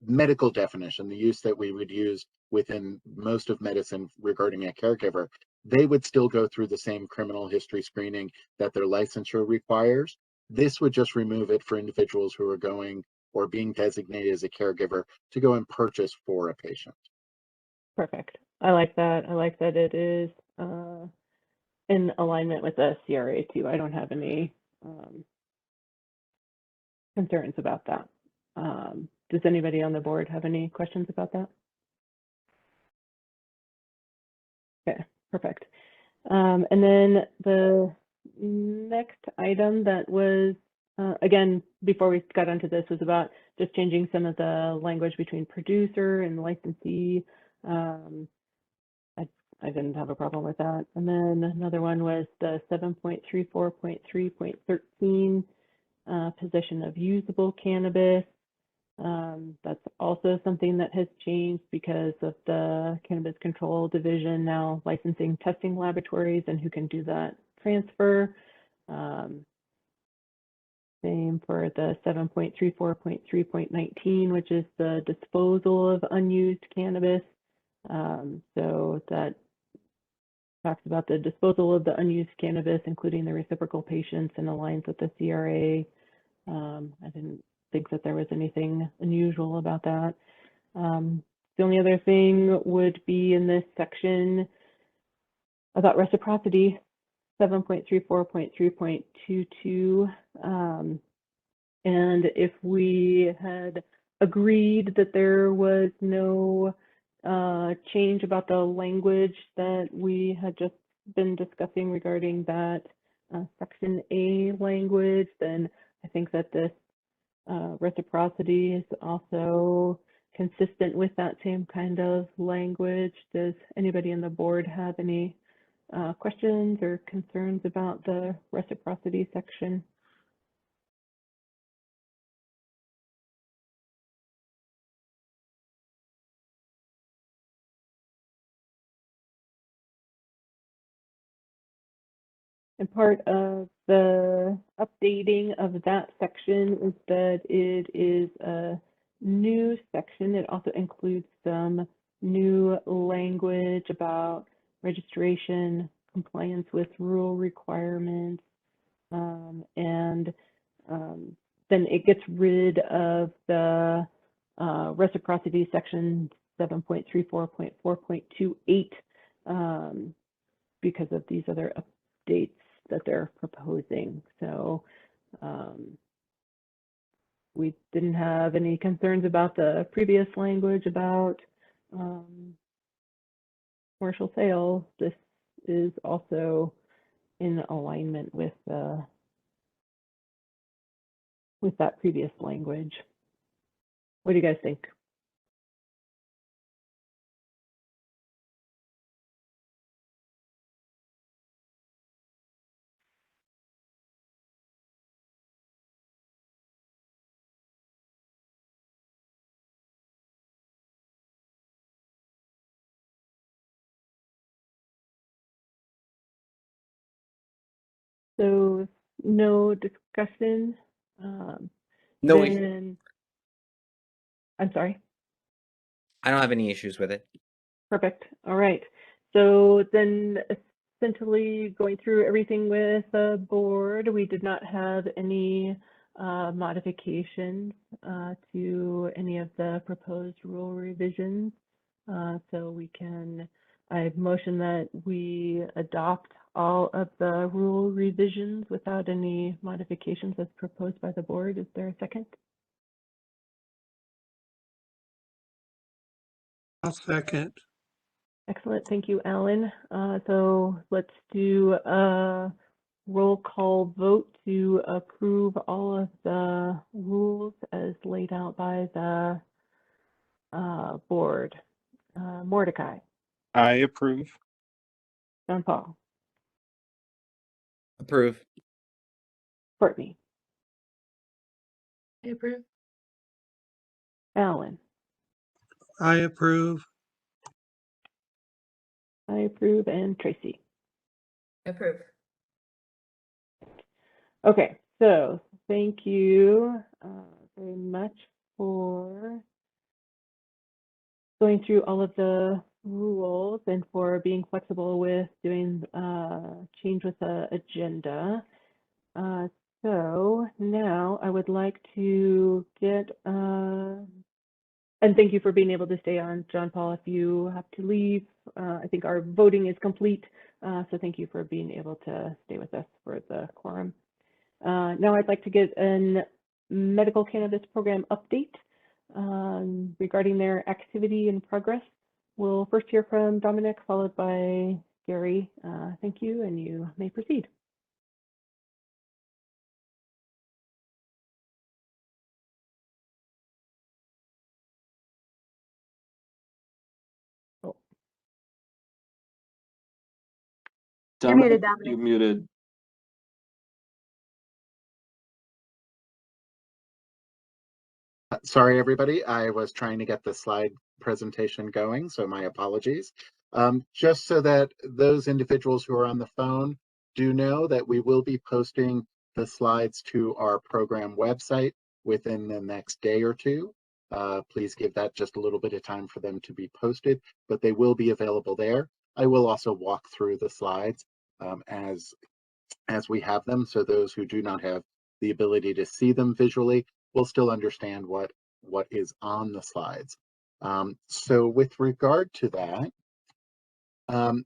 medical definition, the use that we would use within most of medicine regarding a caregiver, they would still go through the same criminal history screening that their licensure requires. This would just remove it for individuals who are going or being designated as a caregiver to go and purchase for a patient. Perfect. I like that. I like that it is in alignment with the CRA too. I don't have any concerns about that. Does anybody on the board have any questions about that? Okay, perfect. And then the next item that was, again, before we got onto this, was about just changing some of the language between producer and licensee. I didn't have a problem with that. And then another one was the 7.34.3.13 possession of usable cannabis. That's also something that has changed because of the Cannabis Control Division now licensing testing laboratories and who can do that transfer. Same for the 7.34.3.19, which is the disposal of unused cannabis. So that talks about the disposal of the unused cannabis, including the reciprocal patients, and aligns with the CRA. I didn't think that there was anything unusual about that. The only other thing would be in this section about reciprocity, 7.34.3.22. And if we had agreed that there was no change about the language that we had just been discussing regarding that section A language, then I think that this reciprocity is also consistent with that same kind of language. Does anybody on the board have any questions or concerns about the reciprocity section? And part of the updating of that section is that it is a new section. It also includes some new language about registration, compliance with rule requirements, and then it gets rid of the reciprocity section 7.34.4.28 because of these other updates that they're proposing. So we didn't have any concerns about the previous language about commercial sales. This is also in alignment with that previous language. What do you guys think? So no discussion. No, Then, I'm sorry. I don't have any issues with it. Perfect. All right. So then essentially going through everything with the board, we did not have any modifications to any of the proposed rule revisions. So we can I motion that we adopt all of the rule revisions without any modifications as proposed by the board. Is there a second? I'll second. Excellent. Thank you, Alan. So let's do a roll call vote to approve all of the rules as laid out by the board. Mordecai, I approve. John Paul, Approve. Courtney, I approve. Alan, I approve. I approve, and Tracy. Approve. Okay, so thank you very much for going through all of the rules and for being flexible with doing change with the agenda. So now I would like to get, and thank you for being able to stay on, John Paul, if you have to leave. I think our voting is complete, so thank you for being able to stay with us for the quorum. Now I'd like to get a medical cannabis program update regarding their activity and progress. We'll first hear from Dominic, followed by Gary. Thank you, and you may proceed. Oh. You're muted, Dominic, Dominic. you're muted. Sorry, everybody. I was trying to get the slide presentation going, so my apologies. Just so that those individuals who are on the phone do know that we will be posting the slides to our program website within the next day or two. Please give that just a little bit of time for them to be posted, but they will be available there. I will also walk through the slides as we have them, so those who do not have the ability to see them visually will still understand what is on the slides. So with regard to that,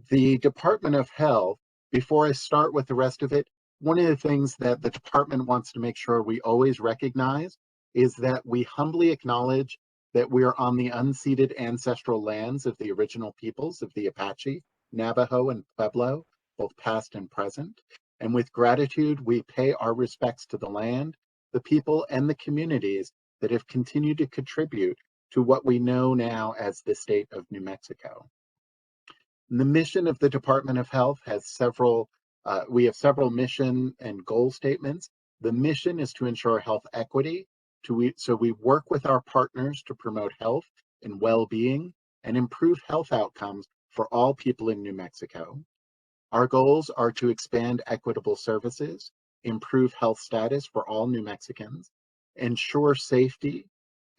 the Department of Health, before I start with the rest of it, one of the things that the department wants to make sure we always recognize is that we humbly acknowledge that we are on the unceded ancestral lands of the original peoples of the Apache, Navajo, and Pueblo, both past and present. And with gratitude, we pay our respects to the land, the people, and the communities that have continued to contribute to what we know now as the state of New Mexico. The mission of the Department of Health has we have several mission and goal statements. The mission is to ensure health equity. So we work with our partners to promote health and well-being and improve health outcomes for all people in New Mexico. Our goals are to expand equitable services, improve health status for all New Mexicans, ensure safety,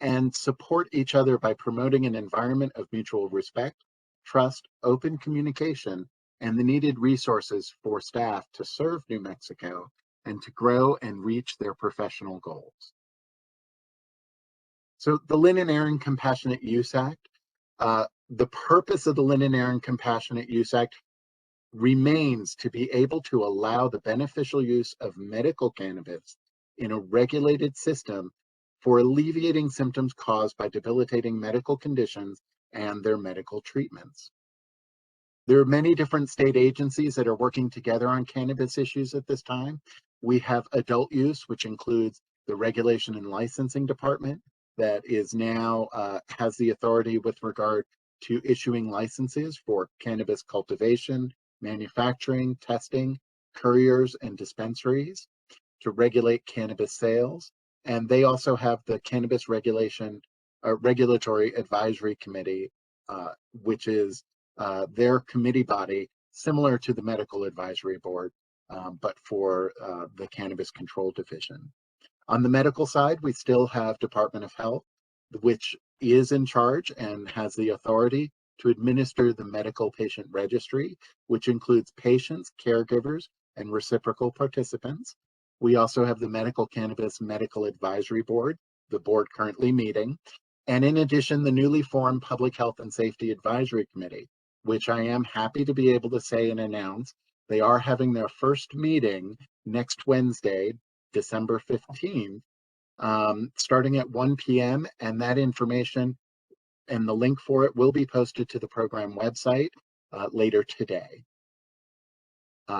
and support each other by promoting an environment of mutual respect, trust, open communication, and the needed resources for staff to serve New Mexico and to grow and reach their professional goals. So the Lynn and Aaron Compassionate Use Act, the purpose of the Lynn and Aaron Compassionate Use Act remains to be able to allow the beneficial use of medical cannabis in a regulated system for alleviating symptoms caused by debilitating medical conditions and their medical treatments. There are many different state agencies that are working together on cannabis issues at this time. We have adult use, which includes the Regulation and Licensing Department that is now has the authority with regard to issuing licenses for cannabis cultivation, manufacturing, testing, couriers, and dispensaries to regulate cannabis sales. And they also have the Cannabis Regulatory Advisory Committee, which is their committee body, similar to the Medical Advisory Board, but for the Cannabis Control Division. On the medical side, we still have Department of Health, which is in charge and has the authority to administer the medical patient registry, which includes patients, caregivers, and reciprocal participants. We also have the Medical Cannabis Medical Advisory Board, the board currently meeting, and in addition, the newly formed Public Health and Safety Advisory Committee, which I am happy to be able to say and announce, they are having their first meeting next Wednesday, December 15th, starting at 1 p.m. And that information and the link for it will be posted to the program website later today.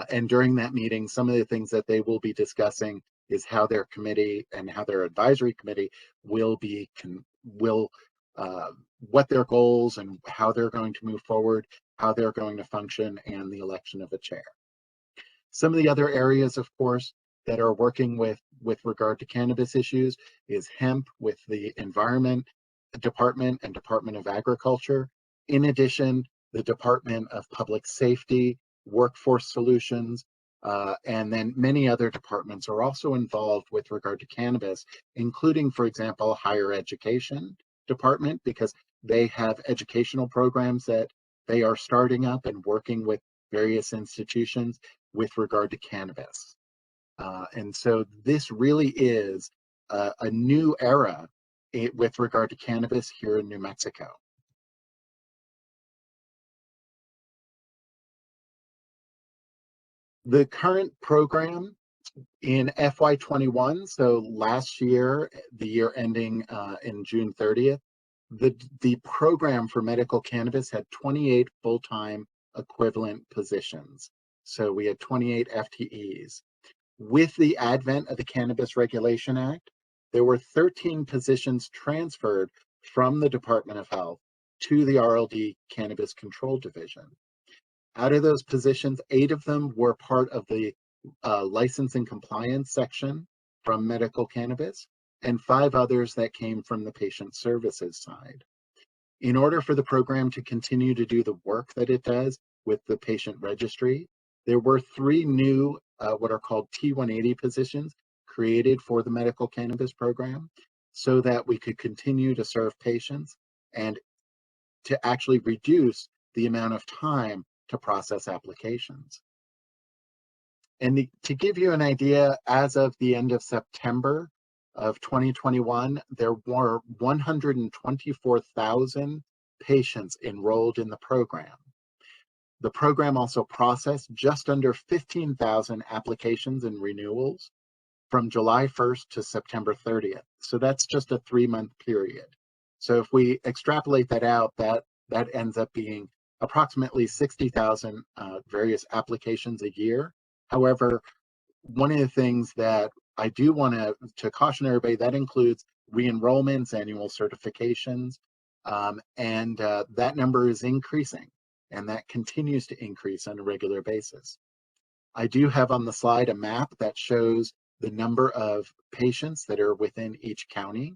And during that meeting, some of the things that they will be discussing is how their committee and how their advisory committee will be, what their goals and how they're going to move forward, how they're going to function, and the election of a chair. Some of the other areas, of course, that are working with regard to cannabis issues is hemp with the Environment Department and Department of Agriculture. In addition, the Department of Public Safety, Workforce Solutions, and then many other departments are also involved with regard to cannabis, including, for example, Higher Education Department, because they have educational programs that they are starting up and working with various institutions with regard to cannabis. And so this really is a new era with regard to cannabis here in New Mexico. The current program in FY21, so last year, the year ending in June 30th, the program for medical cannabis had 28 full-time equivalent positions. So we had 28 FTEs. With the advent of the Cannabis Regulation Act, there were 13 positions transferred from the Department of Health to the RLD Cannabis Control Division. Out of those positions, 8 of them were part of the license and compliance section from medical cannabis, and 5 others that came from the patient services side. In order for the program to continue to do the work that it does with the patient registry, there were 3 new what are called T180 positions created for the medical cannabis program so that we could continue to serve patients and to actually reduce the amount of time to process applications. And to give you an idea, as of the end of September of 2021, there were 124,000 patients enrolled in the program. The program also processed just under 15,000 applications and renewals from July 1st to September 30th. So that's just a 3-month period. So if we extrapolate that out, that ends up being approximately 60,000 various applications a year. However, one of the things that I do want to caution everybody, that includes re-enrollments, annual certifications, and that number is increasing, and that continues to increase on a regular basis. I do have on the slide a map that shows the number of patients that are within each county.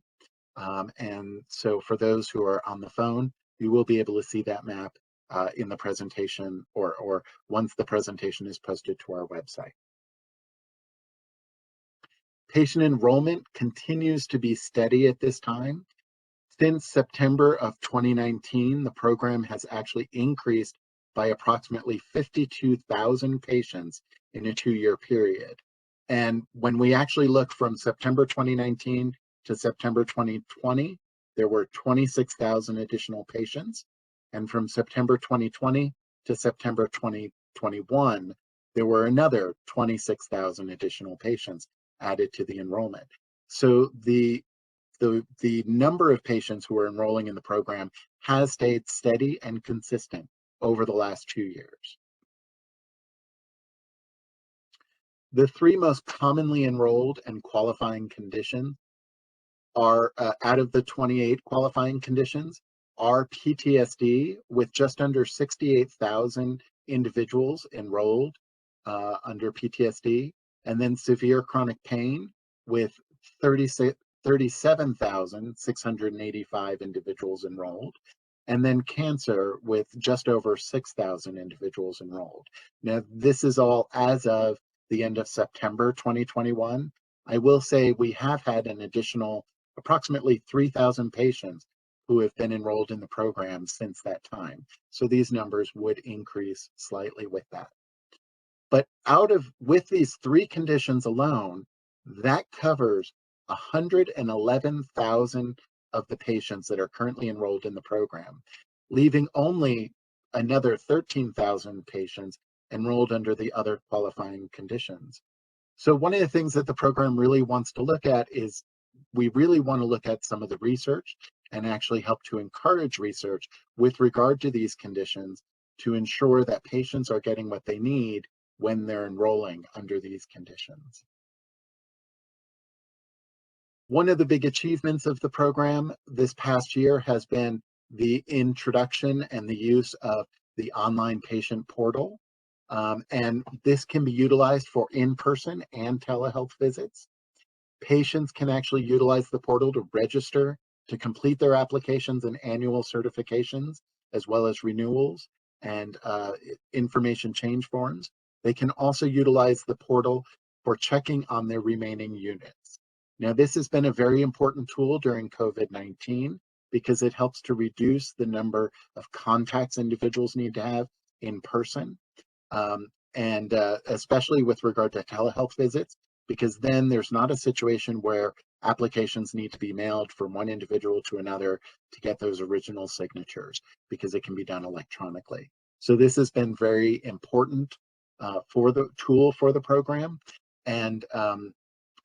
And so for those who are on the phone, you will be able to see that map in the presentation or once the presentation is posted to our website. Patient enrollment continues to be steady at this time. Since September of 2019, the program has actually increased by approximately 52,000 patients in a 2-year period. And when we actually look from September 2019 to September 2020, there were 26,000 additional patients. And from September 2020 to September 2021, there were another 26,000 additional patients added to the enrollment. So the number of patients who are enrolling in the program has stayed steady and consistent over the last 2 years. The 3 most commonly enrolled and qualifying conditions are, out of the 28 qualifying conditions, are PTSD with just under 68,000 individuals enrolled under PTSD, and then severe chronic pain with 37,685 individuals enrolled, and then cancer with just over 6,000 individuals enrolled. Now, this is all as of the end of September 2021. I will say we have had an additional approximately 3,000 patients who have been enrolled in the program since that time. So these numbers would increase slightly with that. But with these 3 conditions alone, that covers 111,000 of the patients that are currently enrolled in the program, leaving only another 13,000 patients enrolled under the other qualifying conditions. So one of the things that the program really wants to look at is we really want to look at some of the research and actually help to encourage research with regard to these conditions to ensure that patients are getting what they need when they're enrolling under these conditions. One of the big achievements of the program this past year has been the introduction and the use of the online patient portal. And this can be utilized for in-person and telehealth visits. Patients can actually utilize the portal to register, to complete their applications and annual certifications, as well as renewals and information change forms. They can also utilize the portal for checking on their remaining units. Now, this has been a very important tool during COVID-19 because it helps to reduce the number of contacts individuals need to have in person. And especially with regard to telehealth visits, because then there's not a situation where applications need to be mailed from one individual to another to get those original signatures, because it can be done electronically. So this has been very important for the tool for the program. And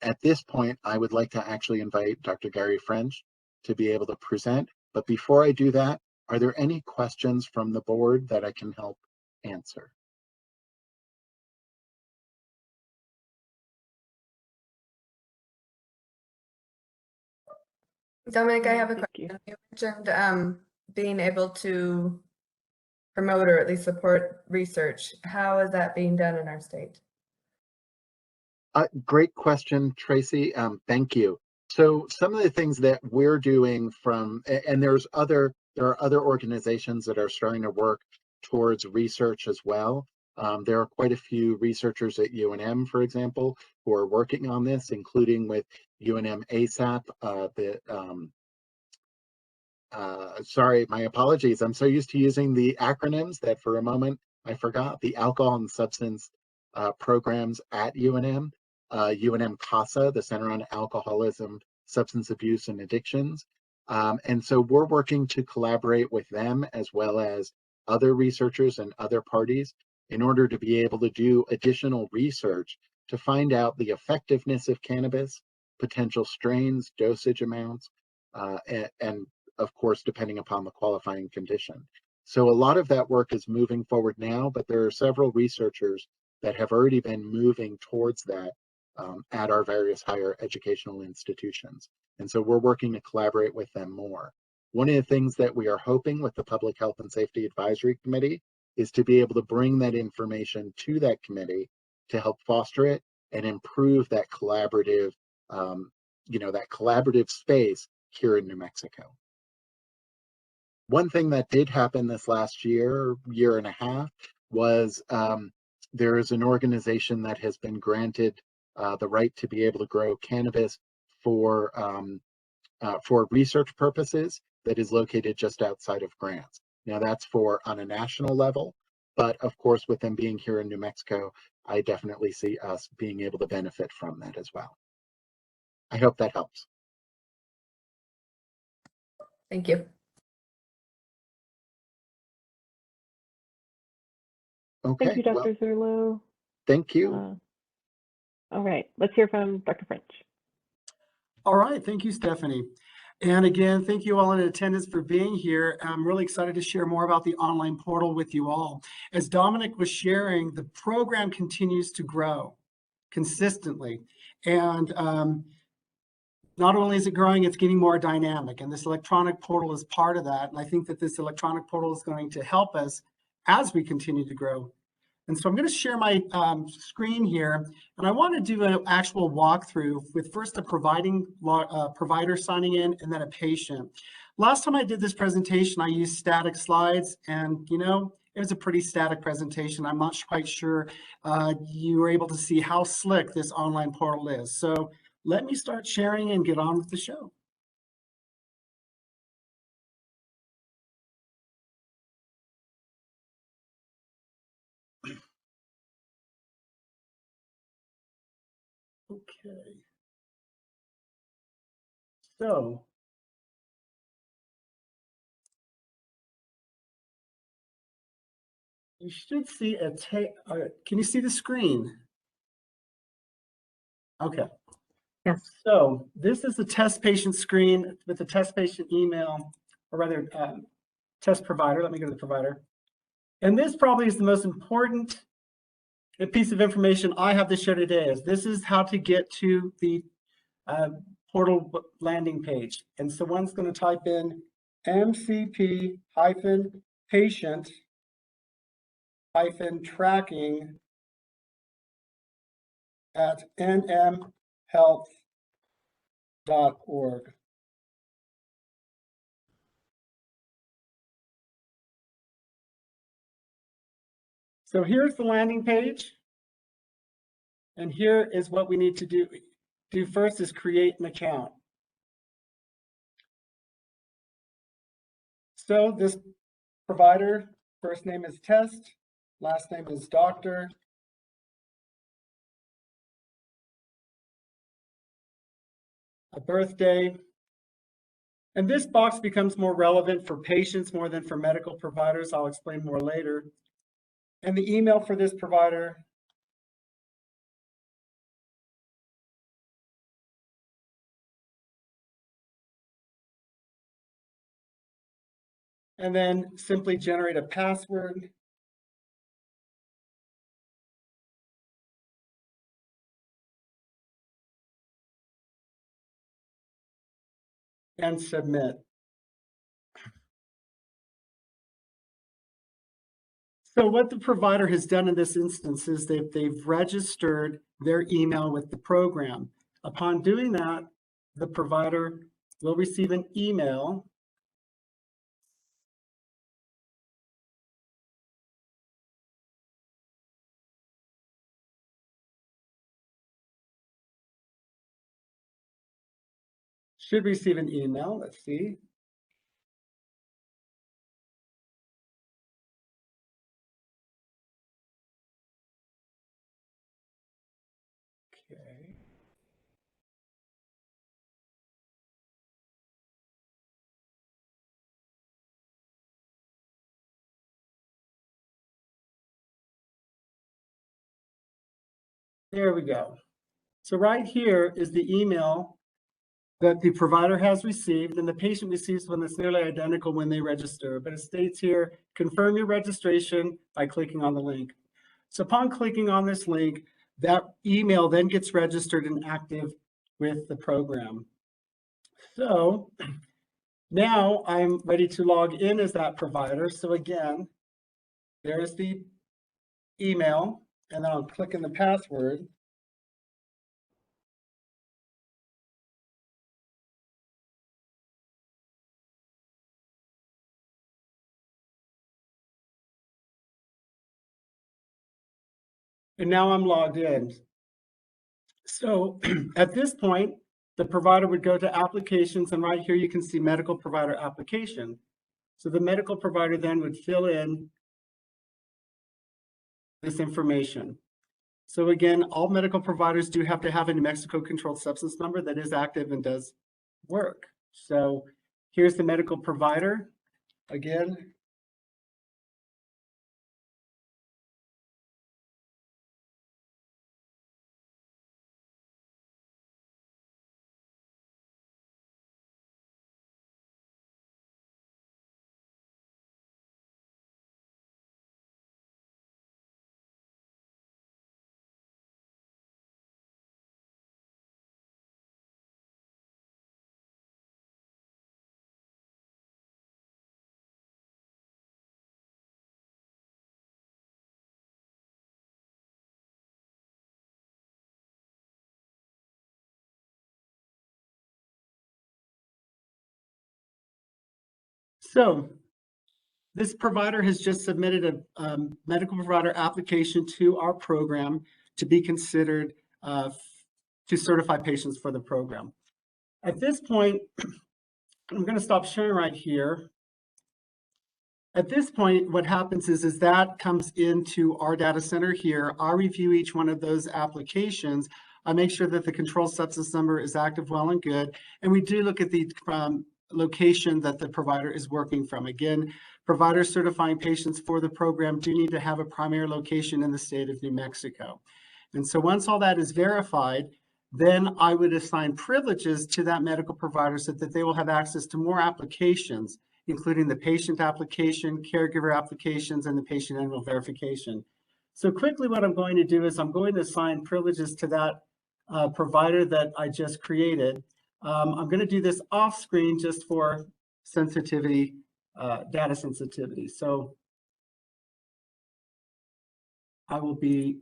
at this point, I would like to actually invite Dr. Gary French to be able to present. But before I do that, are there any questions from the board that I can help answer? Dominic, I have a Thank question. you. You mentioned being able to promote or at least support research. How is that being done in our state? Great question, Tracy. Thank you. So some of the things that we're doing and there are other organizations that are starting to work towards research as well. There are quite a few researchers at UNM, for example, who are working on this, including with UNM ASAP. Sorry, my apologies. I'm so used to using the acronyms that for a moment I forgot. The alcohol and substance programs at UNM. UNM CASA, the Center on Alcoholism, Substance Abuse and Addictions. And so we're working to collaborate with them as well as other researchers and other parties in order to be able to do additional research to find out the effectiveness of cannabis, potential strains, dosage amounts, and of course, depending upon the qualifying condition. So a lot of that work is moving forward now, but there are several researchers that have already been moving towards that at our various higher educational institutions. And so we're working to collaborate with them more. One of the things that we are hoping with the Public Health and Safety Advisory Committee is to be able to bring that information to that committee to help foster it and improve that collaborative, that collaborative space here in New Mexico. One thing that did happen this last year and a half, was there is an organization that has been granted the right to be able to grow cannabis for research purposes that is located just outside of Grants. Now that's on a national level, but of course with them being here in New Mexico, I definitely see us being able to benefit from that as well. I hope that helps. Thank you. Okay. Thank you, Dr. Zerlo. Thank you. All right, let's hear from Dr. French. All right, thank you, Stephanie. And again, thank you all in attendance for being here. I'm really excited to share more about the online portal with you all. As Dominic was sharing, the program continues to grow consistently. And not only is it growing, it's getting more dynamic. And this electronic portal is part of that. And I think that this electronic portal is going to help us as we continue to grow. And so I'm going to share my screen here, and I want to do an actual walkthrough with first a provider signing in and then a patient. Last time I did this presentation, I used static slides, and it was a pretty static presentation. I'm not quite sure you were able to see how slick this online portal is. So let me start sharing and get on with the show. Okay. So you should see can you see the screen? Okay. Yes. So this is the test patient screen with the test patient email, or rather test provider. Let me go to the provider. And this probably is the most important piece of information I have to share today. Is this is how to get to the portal landing page. And so one's going to type in MCP-patient-tracking at nmhealth.org. So here's the landing page. And here is what we need to do first is create an account. So this provider, first name is Test, last name is Doctor. A birthday. And this box becomes more relevant for patients more than for medical providers. I'll explain more later. And the email for this provider. And then simply generate a password. And submit. So what the provider has done in this instance is they've registered their email with the program. Upon doing that, the provider will receive an email should receive an email. Let's see. Okay. There we go. So right here is the email that the provider has received, and the patient receives one that's nearly identical when they register. But it states here, confirm your registration by clicking on the link. So upon clicking on this link, that email then gets registered and active with the program. So now I'm ready to log in as that provider. So again, there's the email, and then I'll click in the password. And now I'm logged in. So at this point, the provider would go to applications, and right here you can see medical provider application. So the medical provider then would fill in this information. So again, all medical providers do have to have a New Mexico controlled substance number that is active and does work. So here's the medical provider. Again, so this provider has just submitted a medical provider application to our program to be considered to certify patients for the program. At this point, I'm going to stop sharing right here. At this point, what happens is that comes into our data center here. I review each one of those applications. I make sure that the controlled substance number is active, well, and good. And we do look at the location that the provider is working from. Again, providers certifying patients for the program do need to have a primary location in the state of New Mexico. And so once all that is verified, then I would assign privileges to that medical provider so that they will have access to more applications, including the patient application, caregiver applications, and the patient annual verification. So quickly, what I'm going to do is I'm going to assign privileges to that provider that I just created. I'm going to do this off screen just for sensitivity, data sensitivity. So I will be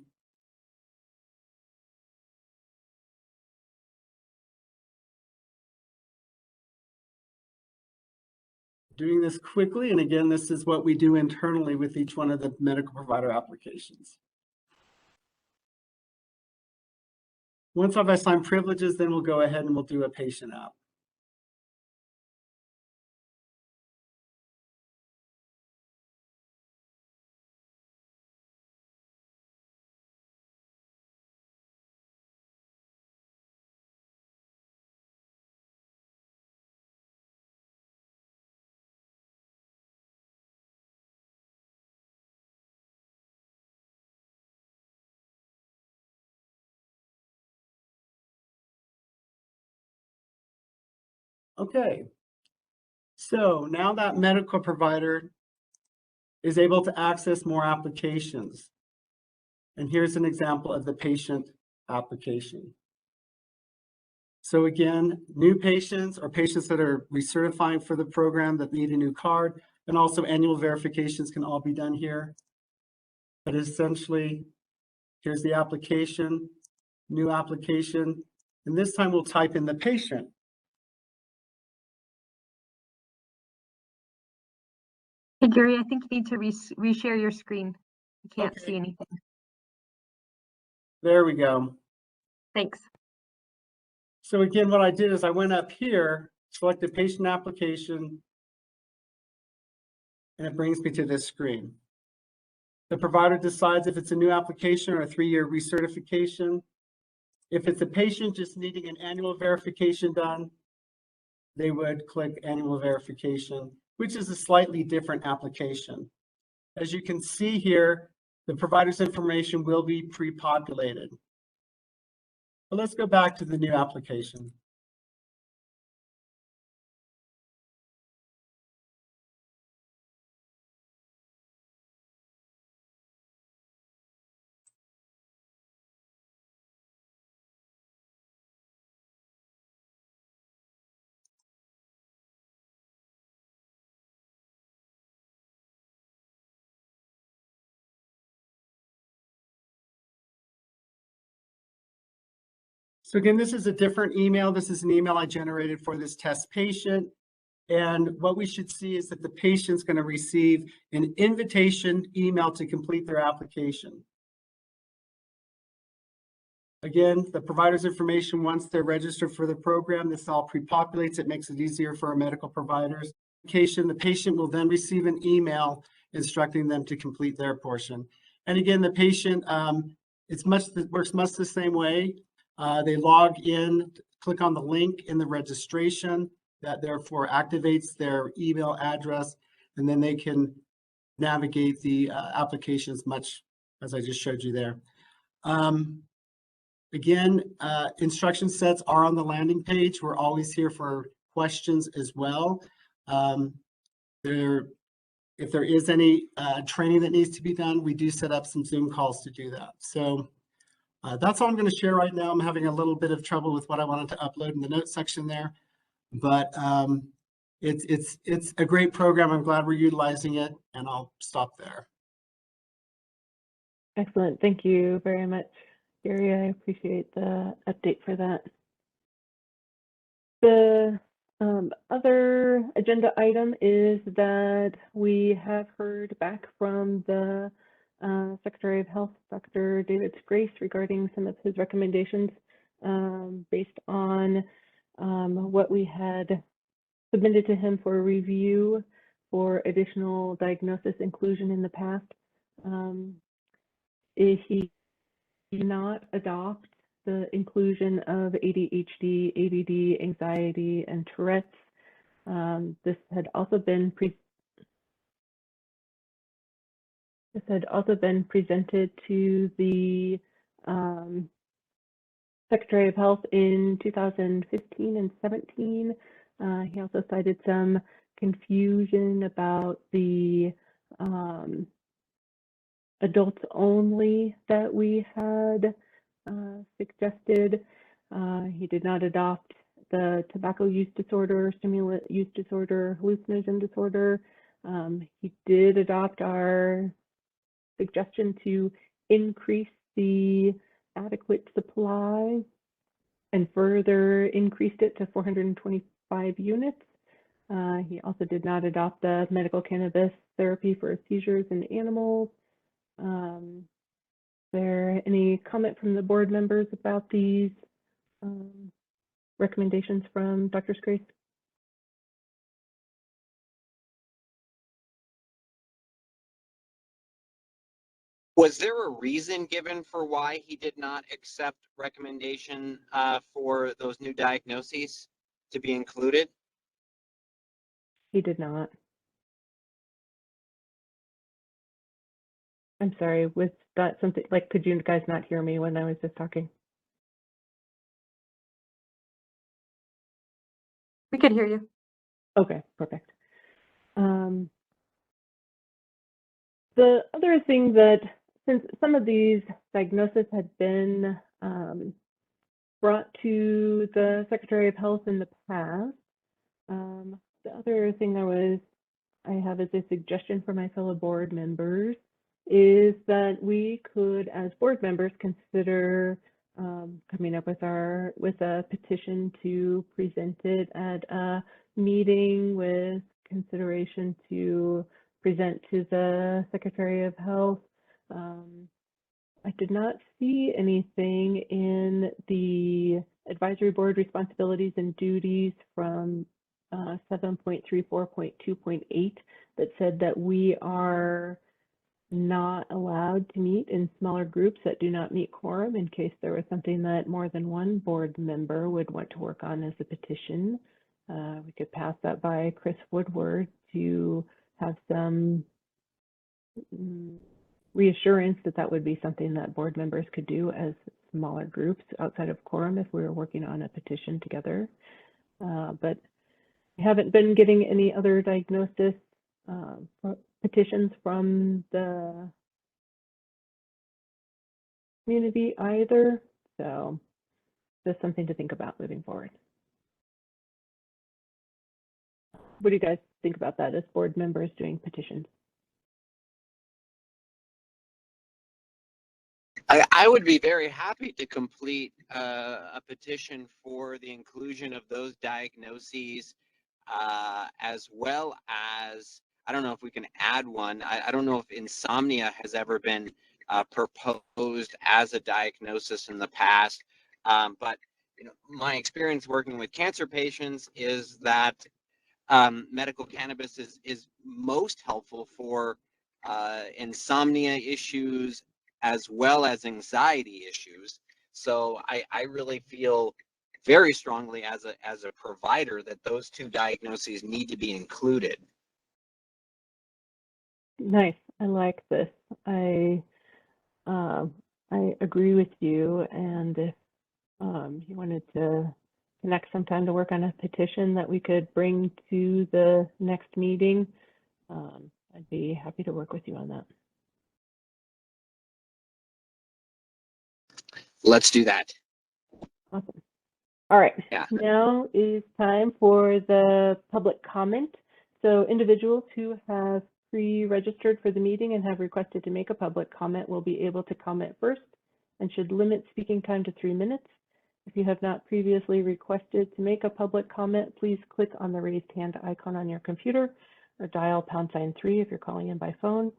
doing this quickly. And again, this is what we do internally with each one of the medical provider applications. Once I've assigned privileges, then we'll go ahead and we'll do a patient app. Okay, so now that medical provider is able to access more applications. And here's an example of the patient application. So again, new patients or patients that are recertifying for the program that need a new card, and also annual verifications can all be done here. But essentially, here's the application, new application, and this time we'll type in the patient. Hey, Gary, I think you need to reshare your screen. You can't Okay. see anything. There we go. Thanks. So again, what I did is I went up here, selected patient application, and it brings me to this screen. The provider decides if it's a new application or a 3-year recertification. If it's a patient just needing an annual verification done, they would click annual verification, which is a slightly different application. As you can see here, the provider's information will be pre-populated. But let's go back to the new application. So again, this is a different email. This is an email I generated for this test patient. And what we should see is that the patient's going to receive an invitation email to complete their application. Again, the provider's information, once they're registered for the program, this all pre-populates. It makes it easier for our medical providers. The patient will then receive an email instructing them to complete their portion. And again, the patient, it works much the same way. They log in, click on the link in the registration that therefore activates their email address, and then they can navigate the applications much as I just showed you there. Again, instruction sets are on the landing page. We're always here for questions as well. If there is any training that needs to be done, we do set up some Zoom calls to do that. So that's all I'm going to share right now. I'm having a little bit of trouble with what I wanted to upload in the notes section there, but it's a great program. I'm glad we're utilizing it, and I'll stop there. Excellent. Thank you very much, Gary. I appreciate the update for that. The other agenda item is that we have heard back from the Secretary of Health, Dr. David Grace, regarding some of his recommendations based on what we had submitted to him for review for additional diagnosis inclusion in the past. He did not adopt the inclusion of ADHD, ADD, anxiety, and Tourette's This had also been presented to the Secretary of Health in 2015 and 17. He also cited some confusion about the adults only that we had suggested. He did not adopt the tobacco use disorder, stimulant use disorder, hallucinogen disorder. He did adopt our suggestion to increase the adequate supply and further increased it to 425 units. He also did not adopt the medical cannabis therapy for seizures in animals. Is there any comment from the board members about these recommendations from Dr. Scrace? Was there a reason given for why he did not accept recommendation for those new diagnoses to be included? He did not. I'm sorry, was that something, like, could you guys not hear me when I was just talking? We could hear you. Okay, perfect. The other thing that, since some of these diagnoses had been brought to the Secretary of Health in the past, the other thing I have as a suggestion for my fellow board members is that we could, as board members, consider coming up with a petition to present it at a meeting with consideration to present to the Secretary of Health. I did not see anything in the advisory board responsibilities and duties from 7.34.2.8 that said that we are not allowed to meet in smaller groups that do not meet quorum in case there was something that more than one board member would want to work on as a petition. We could pass that by Chris Woodward to have some reassurance that that would be something that board members could do as smaller groups outside of quorum if we were working on a petition together. But I haven't been getting any other diagnosis petitions from the community either. So just something to think about moving forward. What do you guys think about that as board members doing petitions? I would be very happy to complete a petition for the inclusion of those diagnoses, as well as, I don't know if we can add one. I don't know if insomnia has ever been proposed as a diagnosis in the past, but my experience working with cancer patients is that medical cannabis is most helpful for insomnia issues as well as anxiety issues. So I really feel very strongly as a provider that those two diagnoses need to be included. Nice. I like this. I agree with you. And if you wanted to connect sometime to work on a petition that we could bring to the next meeting, I'd be happy to work with you on that. Let's do that. Awesome. All right. Yeah. Now is time for the public comment. So individuals who have pre-registered for the meeting and have requested to make a public comment will be able to comment first and should limit speaking time to 3 minutes. If you have not previously requested to make a public comment, please click on the raised hand icon on your computer or dial #3 if you're calling in by phone.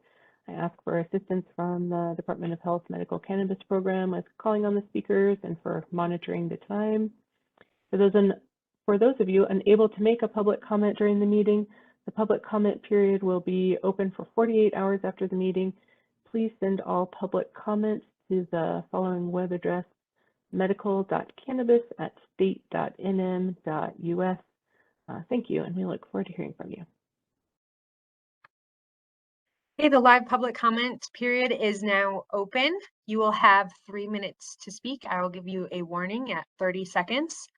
I ask for assistance from the Department of Health Medical Cannabis Program with calling on the speakers and for monitoring the time. For those of you unable to make a public comment during the meeting, the public comment period will be open for 48 hours after the meeting. Please send all public comments to the following web address: medical.cannabis@state.nm.us. Thank you, and we look forward to hearing from you. Okay, the live public comment period is now open. You will have 3 minutes to speak. I will give you a warning at 30 seconds.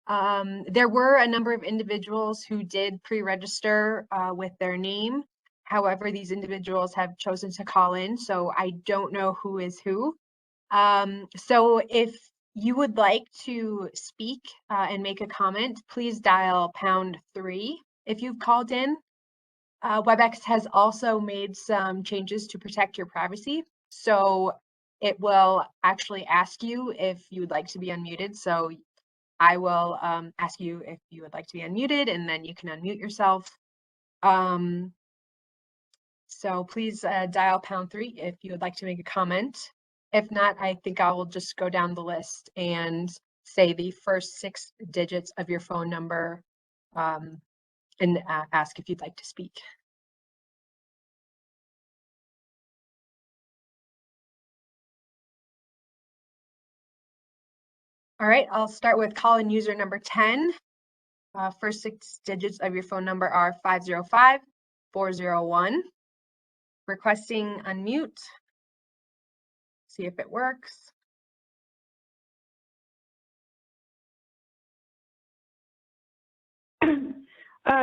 There were a number of individuals who did pre-register with their name. However, these individuals have chosen to call in, so I don't know who is who. So if you would like to speak and make a comment, please dial #3 if you've called in. WebEx has also made some changes to protect your privacy. So it will actually ask you if you would like to be unmuted. So I will ask you if you would like to be unmuted, and then you can unmute yourself. So please dial #3 if you would like to make a comment. If not, I think I will just go down the list and say the first 6 digits of your phone number and ask if you'd like to speak. All right, I'll start with call-in user number 10. First 6 digits of your phone number are 505-401. Requesting unmute. See if it works.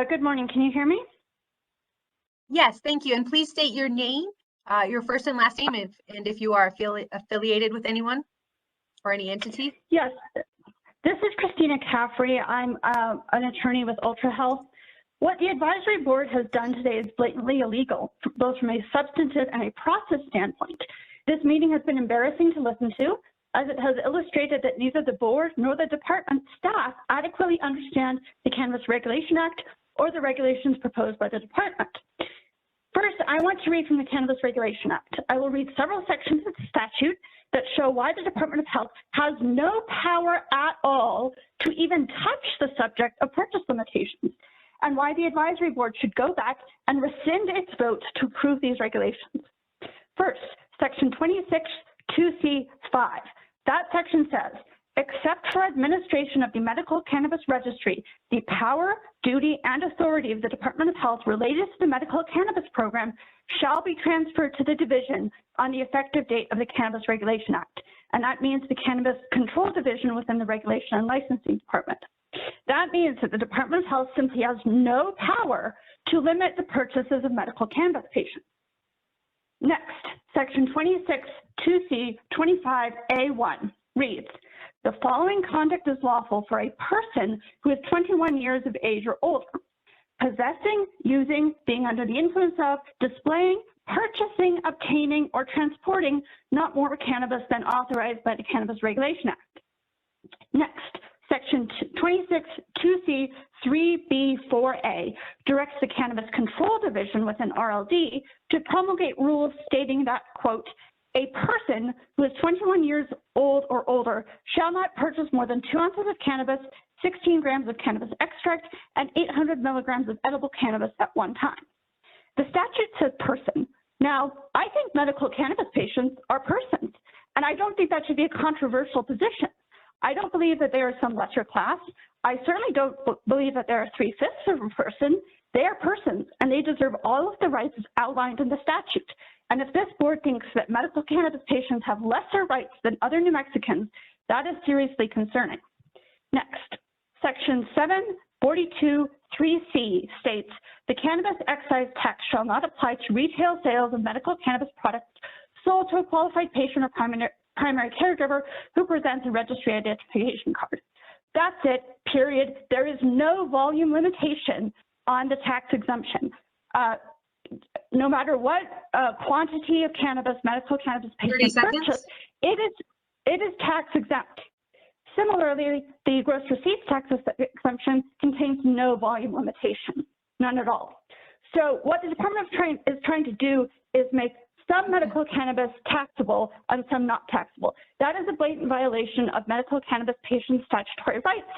Good morning. Can you hear me? Yes, thank you. And please state your name, your first and last name, and if you are affiliated with anyone or any entity. Yes, this is Christina Caffrey. I'm an attorney with Ultra Health. What the advisory board has done today is blatantly illegal, both from a substantive and a process standpoint. This meeting has been embarrassing to listen to, as it has illustrated that neither the board nor the department staff adequately understand the Cannabis Regulation Act or the regulations proposed by the department. First, I want to read from the Cannabis Regulation Act. I will read several sections of the statute that show why the Department of Health has no power at all to even touch the subject of purchase limitations, and why the advisory board should go back and rescind its vote to approve these regulations. First, section 26(2)(c)(5). That section says, except for administration of the Medical Cannabis Registry, the power, duty, and authority of the Department of Health related to the medical cannabis program shall be transferred to the division on the effective date of the Cannabis Regulation Act. And that means the Cannabis Control Division within the Regulation and Licensing Department. That means that the Department of Health simply has no power to limit the purchases of medical cannabis patients. Next, section 26(2)(c)(25)(a)(1) reads, the following conduct is lawful for a person who is 21 years of age or older: possessing, using, being under the influence of, displaying, purchasing, obtaining, or transporting not more cannabis than authorized by the Cannabis Regulation Act. Next, section 26(2)(c)(3)(b)(4)(a) directs the Cannabis Control Division within RLD to promulgate rules stating that, quote, a person who is 21 years old or older shall not purchase more than 2 ounces of cannabis, 16 grams of cannabis extract, and 800 milligrams of edible cannabis at one time. The statute says person. Now, I think medical cannabis patients are persons, and I don't think that should be a controversial position. I don't believe that they are some lesser class. I certainly don't believe that they are 3/5 of a person. They are persons, and they deserve all of the rights outlined in the statute. And if this board thinks that medical cannabis patients have lesser rights than other New Mexicans, that is seriously concerning. Next, section 742(3)(c) states, the cannabis excise tax shall not apply to retail sales of medical cannabis products sold to a qualified patient or primary caregiver who presents a registry identification card. That's it, period. There is no volume limitation on the tax exemption. No matter what quantity of cannabis, medical cannabis patients purchase, it is tax exempt. Similarly, the gross receipts tax exemption contains no volume limitation, none at all. So what the Department is trying to do is make some medical cannabis taxable and some not taxable. That is a blatant violation of medical cannabis patients' statutory rights.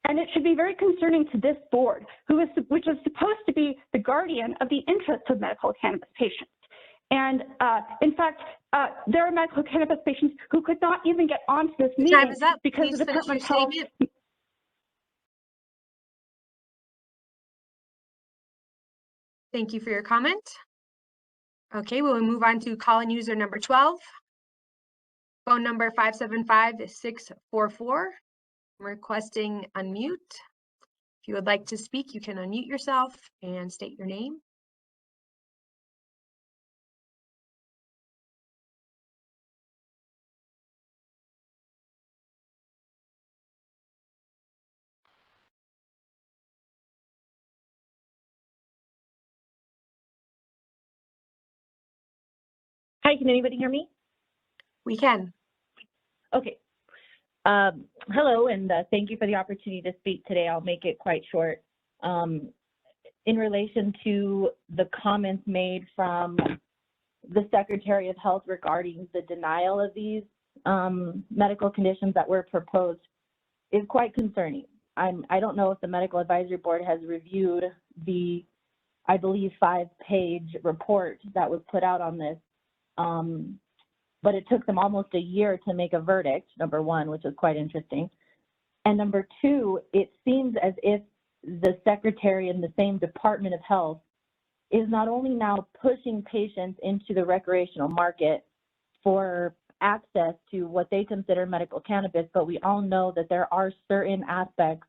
And it should be very concerning to this board, which is supposed to be the guardian of the interests of medical cannabis patients. And in fact, there are medical cannabis patients who could not even get onto this meeting because the Department of Health Thank you for your comment. Okay, we'll move on to call-in user number 12. Phone number 575-644. Requesting unmute. If you would like to speak, you can unmute yourself and state your name. Hi, can anybody hear me? We can. Okay. Hello, and thank you for the opportunity to speak today. I'll make it quite short. In relation to the comments made from the Secretary of Health regarding the denial of these medical conditions that were proposed is quite concerning. I don't know if the Medical Advisory Board has reviewed the, I believe, 5-page report that was put out on this. But it took them almost a year to make a verdict, number one, which is quite interesting. And number two, it seems as if the Secretary in the same Department of Health is not only now pushing patients into the recreational market for access to what they consider medical cannabis, but we all know that there are certain aspects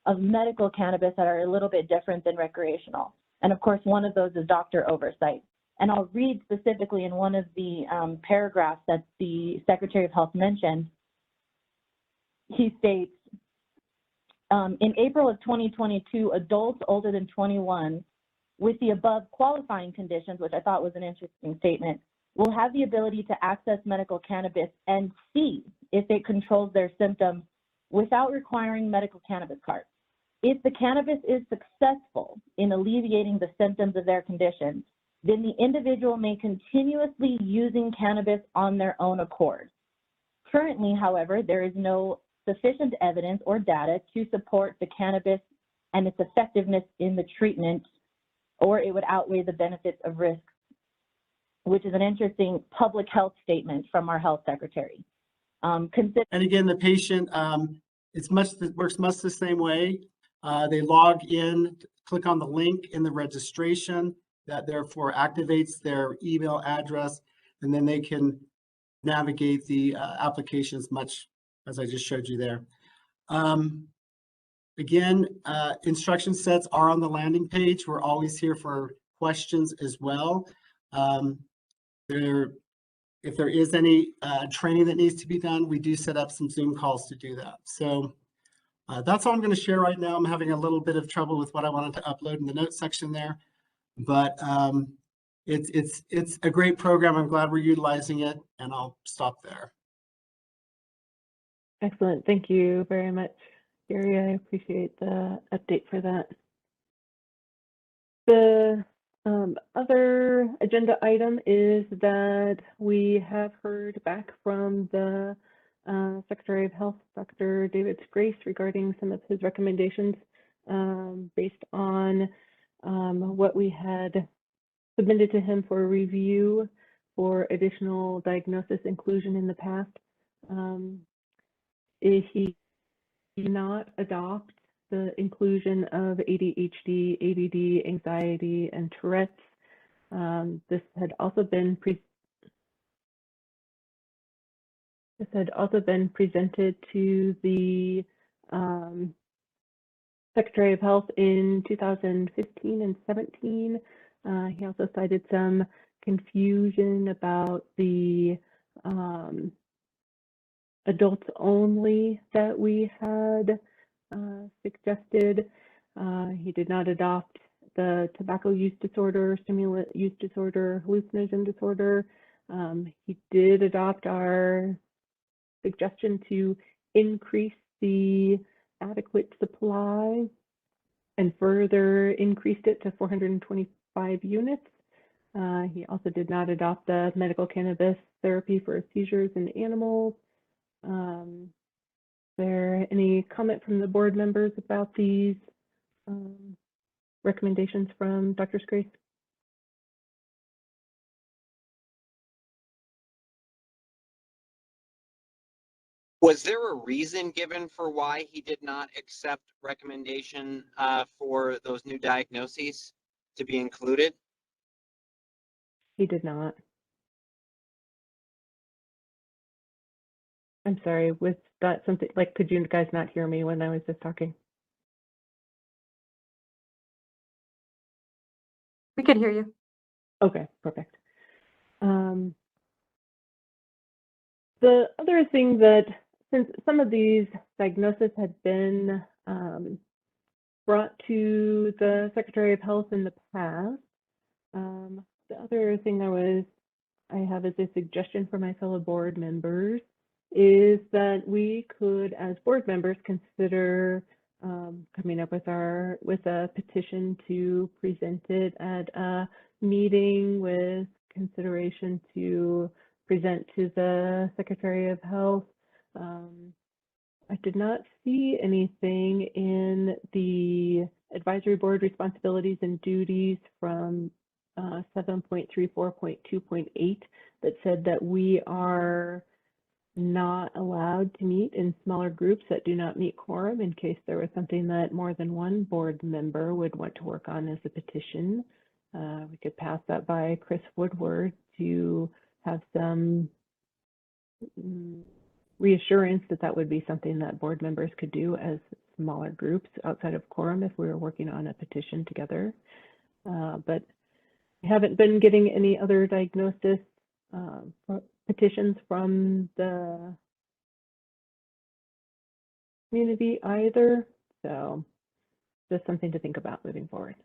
of medical cannabis that are a little bit different than recreational. And of course, one of those is doctor oversight. And I'll read specifically in one of the paragraphs that the Secretary of Health mentioned. He states, in April of 2022, adults older than 21 with the above qualifying conditions, which I thought was an interesting statement, will have the ability to access medical cannabis and see if it controls their symptoms without requiring medical cannabis cards. If the cannabis is successful in alleviating the symptoms of their condition, then the individual may continuously using cannabis on their own accord. Currently, however, there is no sufficient evidence or data to support the cannabis and its effectiveness in the treatment, or it would outweigh the benefits of risk, which is an interesting public health statement from our health secretary. And again, the patient, it works much the same way. They log in, click on the link in the registration that therefore activates their email address, and then they can navigate the applications much as I just showed you there. Again, instruction sets are on the landing page. We're always here for questions as well. If there is any training that needs to be done, we do set up some Zoom calls to do that. So that's all I'm going to share right now. I'm having a little bit of trouble with what I wanted to upload in the notes section there, but it's a great program. I'm glad we're utilizing it, and I'll stop there. Excellent. Thank you very much, Gary. I appreciate the update for that. The other agenda item is that we have heard back from the Secretary of Health, Dr. David Grace, regarding some of his recommendations based on what we had submitted to him for review for additional diagnosis inclusion in the past. He did not adopt the inclusion of ADHD, ADD, anxiety, and Tourette's. This had also been presented to the Secretary of Health in 2015 and 17. He also cited some confusion about the adults only that we had suggested. He did not adopt the tobacco use disorder, stimulant use disorder, hallucinogen disorder. He did adopt our suggestion to increase the adequate supply and further increased it to 425 units. He also did not adopt the medical cannabis therapy for seizures in animals. Is there any comment from the board members about these recommendations from Dr. Grace? Was there a reason given for why he did not accept recommendation for those new diagnoses? to be included? He did not. I'm sorry, was that something, like, could you guys not hear me when I was just talking? We could hear you. Okay, perfect. The other thing that, since some of these diagnoses had been brought to the Secretary of Health in the past, the other thing I have as a suggestion for my fellow board members is that we could, as board members, consider coming up with a petition to present it at a meeting with consideration to present to the Secretary of Health. I did not see anything in the advisory board responsibilities and duties from 7.34.2.8 that said that we are not allowed to meet in smaller groups that do not meet quorum in case there was something that more than one board member would want to work on as a petition. We could pass that by Chris Woodward to have some reassurance that that would be something that board members could do as smaller groups outside of quorum if we were working on a petition together. But I haven't been getting any other diagnosis petitions from the community either. So just something to think about moving forward.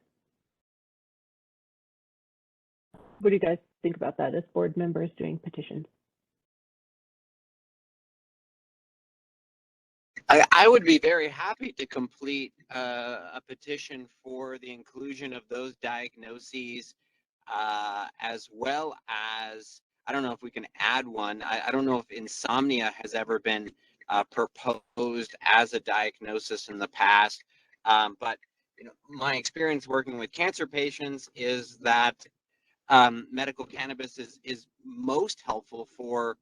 What do you guys think about that as board members doing petitions? I would be very happy to complete a petition for the inclusion of those diagnoses, as well as, I don't know if we can add one. I don't know if insomnia has ever been proposed as a diagnosis in the past, but my experience working with cancer patients is that medical cannabis is most helpful for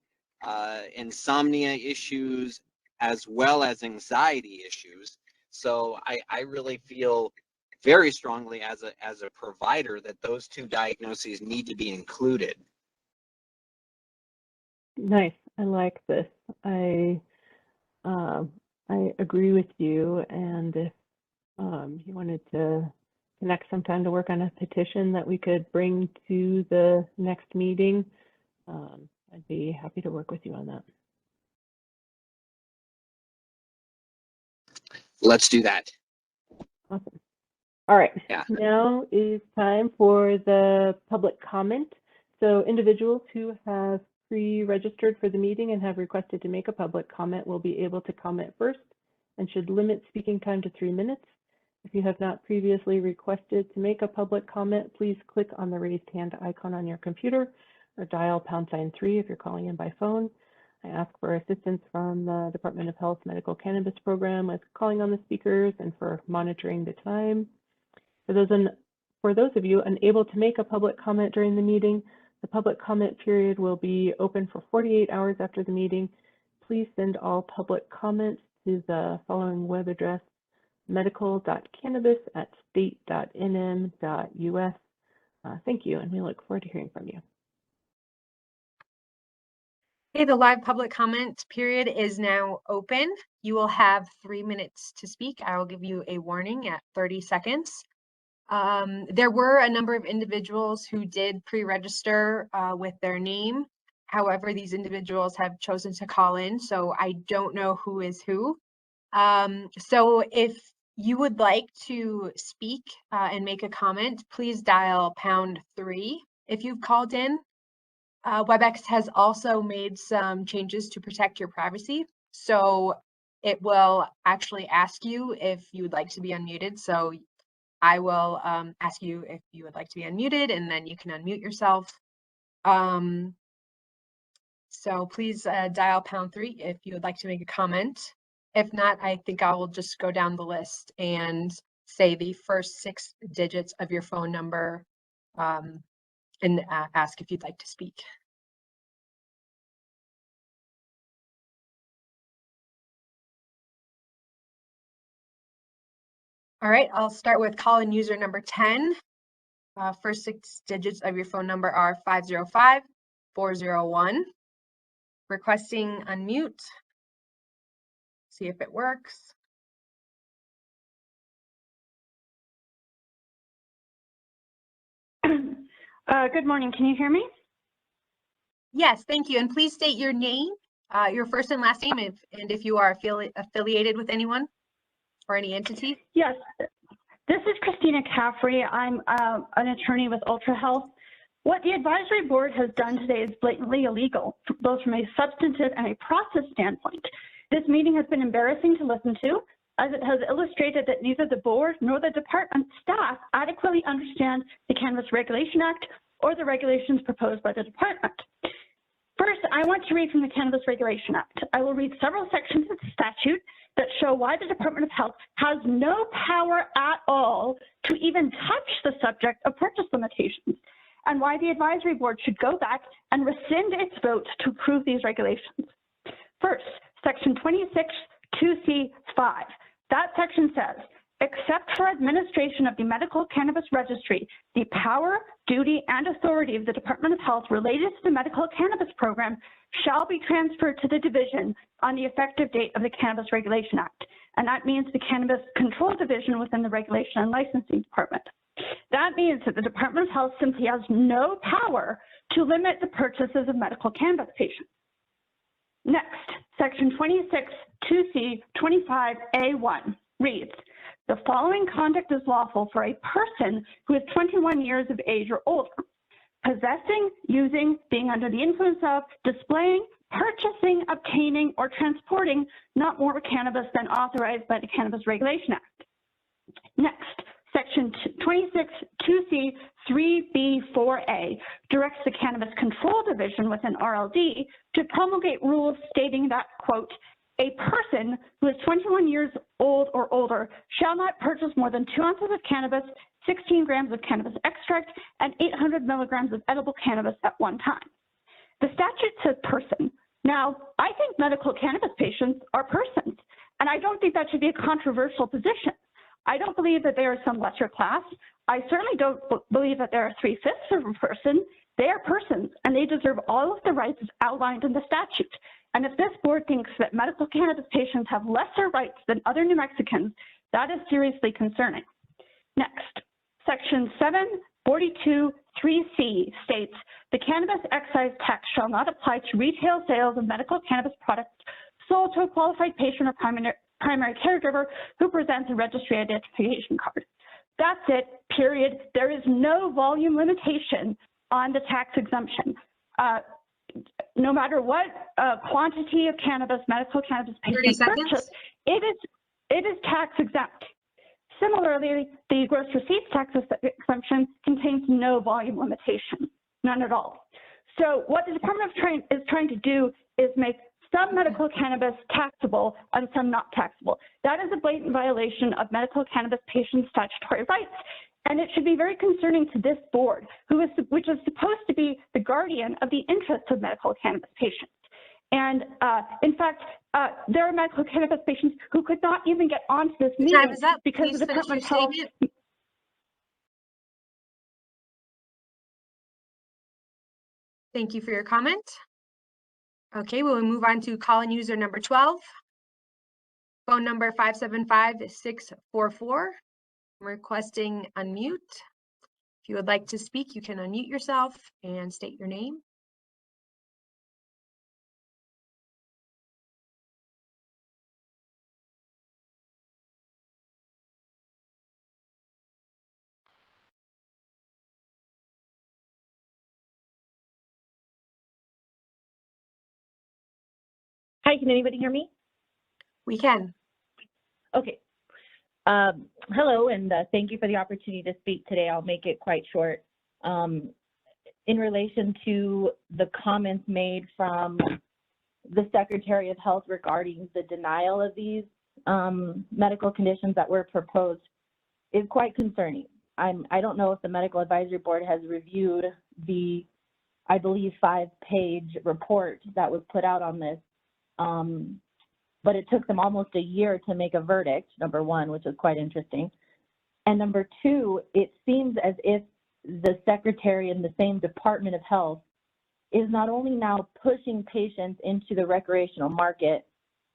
insomnia issues as well as anxiety issues. So I really feel very strongly as a provider that those two diagnoses need to be included. Nice. I like this. I agree with you. And if you wanted to connect sometime to work on a petition that we could bring to the next meeting, I'd be happy to work with you on that. Let's do that. Awesome. All right. Yeah. Now is time for the public comment. So individuals who have pre-registered for the meeting and have requested to make a public comment will be able to comment first and should limit speaking time to 3 minutes. If you have not previously requested to make a public comment, please click on the raised hand icon on your computer or dial #3 if you're calling in by phone. I ask for assistance from the Department of Health Medical Cannabis Program with calling on the speakers and for monitoring the time. For those of you unable to make a public comment during the meeting, the public comment period will be open for 48 hours after the meeting. Please send all public comments to the following web address: medical.cannabis@state.nm.us. Thank you, and we look forward to hearing from you. Okay, the live public comment period is now open. You will have 3 minutes to speak. I will give you a warning at 30 seconds. There were a number of individuals who did pre-register with their name. However, these individuals have chosen to call in, so I don't know who is who. So if you would like to speak and make a comment, please dial #3 if you've called in. WebEx has also made some changes to protect your privacy. So it will actually ask you if you would like to be unmuted. So I will ask you if you would like to be unmuted, and then you can unmute yourself. So please dial #3 if you would like to make a comment. If not, I think I will just go down the list and say the first 6 digits of your phone number and ask if you'd like to speak. All right, I'll start with call-in user number 10. First 6 digits of your phone number are 505-401. Requesting unmute. See if it works. Good morning. Can you hear me? Yes, thank you. And please state your name, your first and last name, and if you are affiliated with anyone or any entity. Yes, this is Christina Caffrey. I'm an attorney with Ultra Health. What the advisory board has done today is blatantly illegal, both from a substantive and a process standpoint. This meeting has been embarrassing to listen to, as it has illustrated that neither the board nor the department staff adequately understand the Cannabis Regulation Act or the regulations proposed by the department. First, I want to read from the Cannabis Regulation Act. I will read several sections of the statute that show why the Department of Health has no power at all to even touch the subject of purchase limitations, and why the advisory board should go back and rescind its vote to approve these regulations. First, section 26(2)(c)(5). That section says, except for administration of the Medical Cannabis Registry, the power, duty, and authority of the Department of Health related to the medical cannabis program shall be transferred to the division on the effective date of the Cannabis Regulation Act. And that means the Cannabis Control Division within the Regulation and Licensing Department. That means that the Department of Health simply has no power to limit the purchases of medical cannabis patients. Next, section 26(2)(c)(25)(a)(1) reads, the following conduct is lawful for a person who is 21 years of age or older: possessing, using, being under the influence of, displaying, purchasing, obtaining, or transporting not more cannabis than authorized by the Cannabis Regulation Act. Next, section 26(2)(c)(3)(b)(4)(a) directs the Cannabis Control Division within RLD to promulgate rules stating that, quote, a person who is 21 years old or older shall not purchase more than 2 ounces of cannabis, 16 grams of cannabis extract, and 800 milligrams of edible cannabis at one time. The statute says person. Now, I think medical cannabis patients are persons, and I don't think that should be a controversial position. I don't believe that they are some lesser class. I certainly don't believe that they are 3/5 of a person. They are persons, and they deserve all of the rights outlined in the statute. And if this board thinks that medical cannabis patients have lesser rights than other New Mexicans, that is seriously concerning. Next, section 742(3)(c) states, the cannabis excise tax shall not apply to retail sales of medical cannabis products sold to a qualified patient or primary caregiver who presents a registry identification card. That's it, period. There is no volume limitation on the tax exemption. No matter what quantity of cannabis medical cannabis patients purchase, it is tax exempt. Similarly, the gross receipts tax exemption contains no volume limitation, none at all. So what the Department is trying to do is make some medical cannabis taxable and some not taxable. That is a blatant violation of medical cannabis patients' statutory rights. And it should be very concerning to this board, which is supposed to be the guardian of the interests of medical cannabis patients. And in fact, there are medical cannabis patients who could not even get onto this meeting because the Department of Health. Thank you for your comment. Okay, we'll move on to call-in user number 12. Phone number 575-644. Requesting unmute. If you would like to speak, you can unmute yourself and state your name. Hi, can anybody hear me? We can. Okay. Hello, and thank you for the opportunity to speak today. I'll make it quite short. In relation to the comments made from the Secretary of Health regarding the denial of these medical conditions that were proposed is quite concerning. I don't know if the Medical Advisory Board has reviewed the, I believe, 5-page report that was put out on this. But it took them almost a year to make a verdict, number one, which is quite interesting. And number two, it seems as if the secretary in the same Department of Health is not only now pushing patients into the recreational market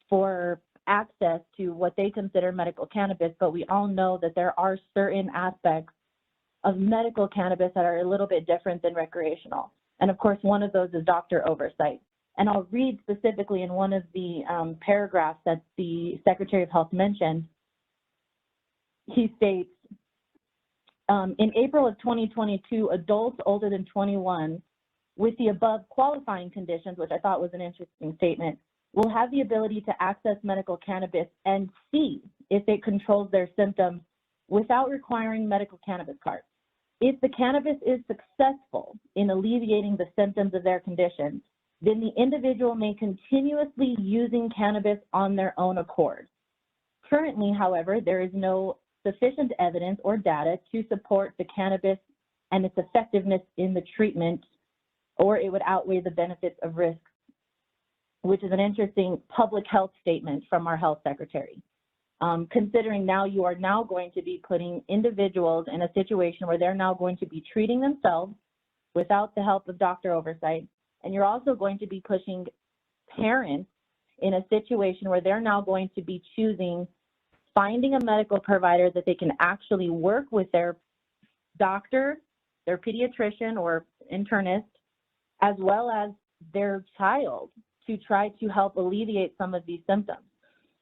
for access to what they consider medical cannabis, but we all know that there are certain aspects of medical cannabis that are a little bit different than recreational. And of course, one of those is doctor oversight. And I'll read specifically in one of the paragraphs that the Secretary of Health mentioned. He states, in April of 2022, adults older than 21 with the above qualifying conditions, which I thought was an interesting statement, will have the ability to access medical cannabis and see if it controls their symptoms without requiring medical cannabis cards. If the cannabis is successful in alleviating the symptoms of their condition, then the individual may continuously using cannabis on their own accord. Currently, however, there is no sufficient evidence or data to support the cannabis and its effectiveness in the treatment, or it would outweigh the benefits of risk, which is an interesting public health statement from our health secretary. Considering now you are now going to be putting individuals in a situation where they're now going to be treating themselves without the help of doctor oversight, and you're also going to be pushing parents in a situation where they're now going to be choosing finding a medical provider that they can actually work with their doctor, their pediatrician or internist, as well as their child to try to help alleviate some of these symptoms.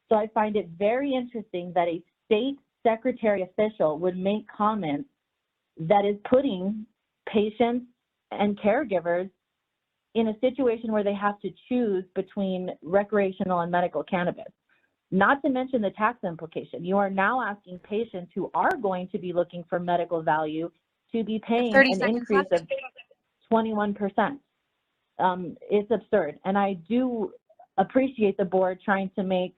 So I find it very interesting that a state secretary official would make comments that is putting patients and caregivers in a situation where they have to choose between recreational and medical cannabis. Not to mention the tax implication. You are now asking patients who are going to be looking for medical value to be paying an increase of 21%. It's absurd. And I do appreciate the board trying to make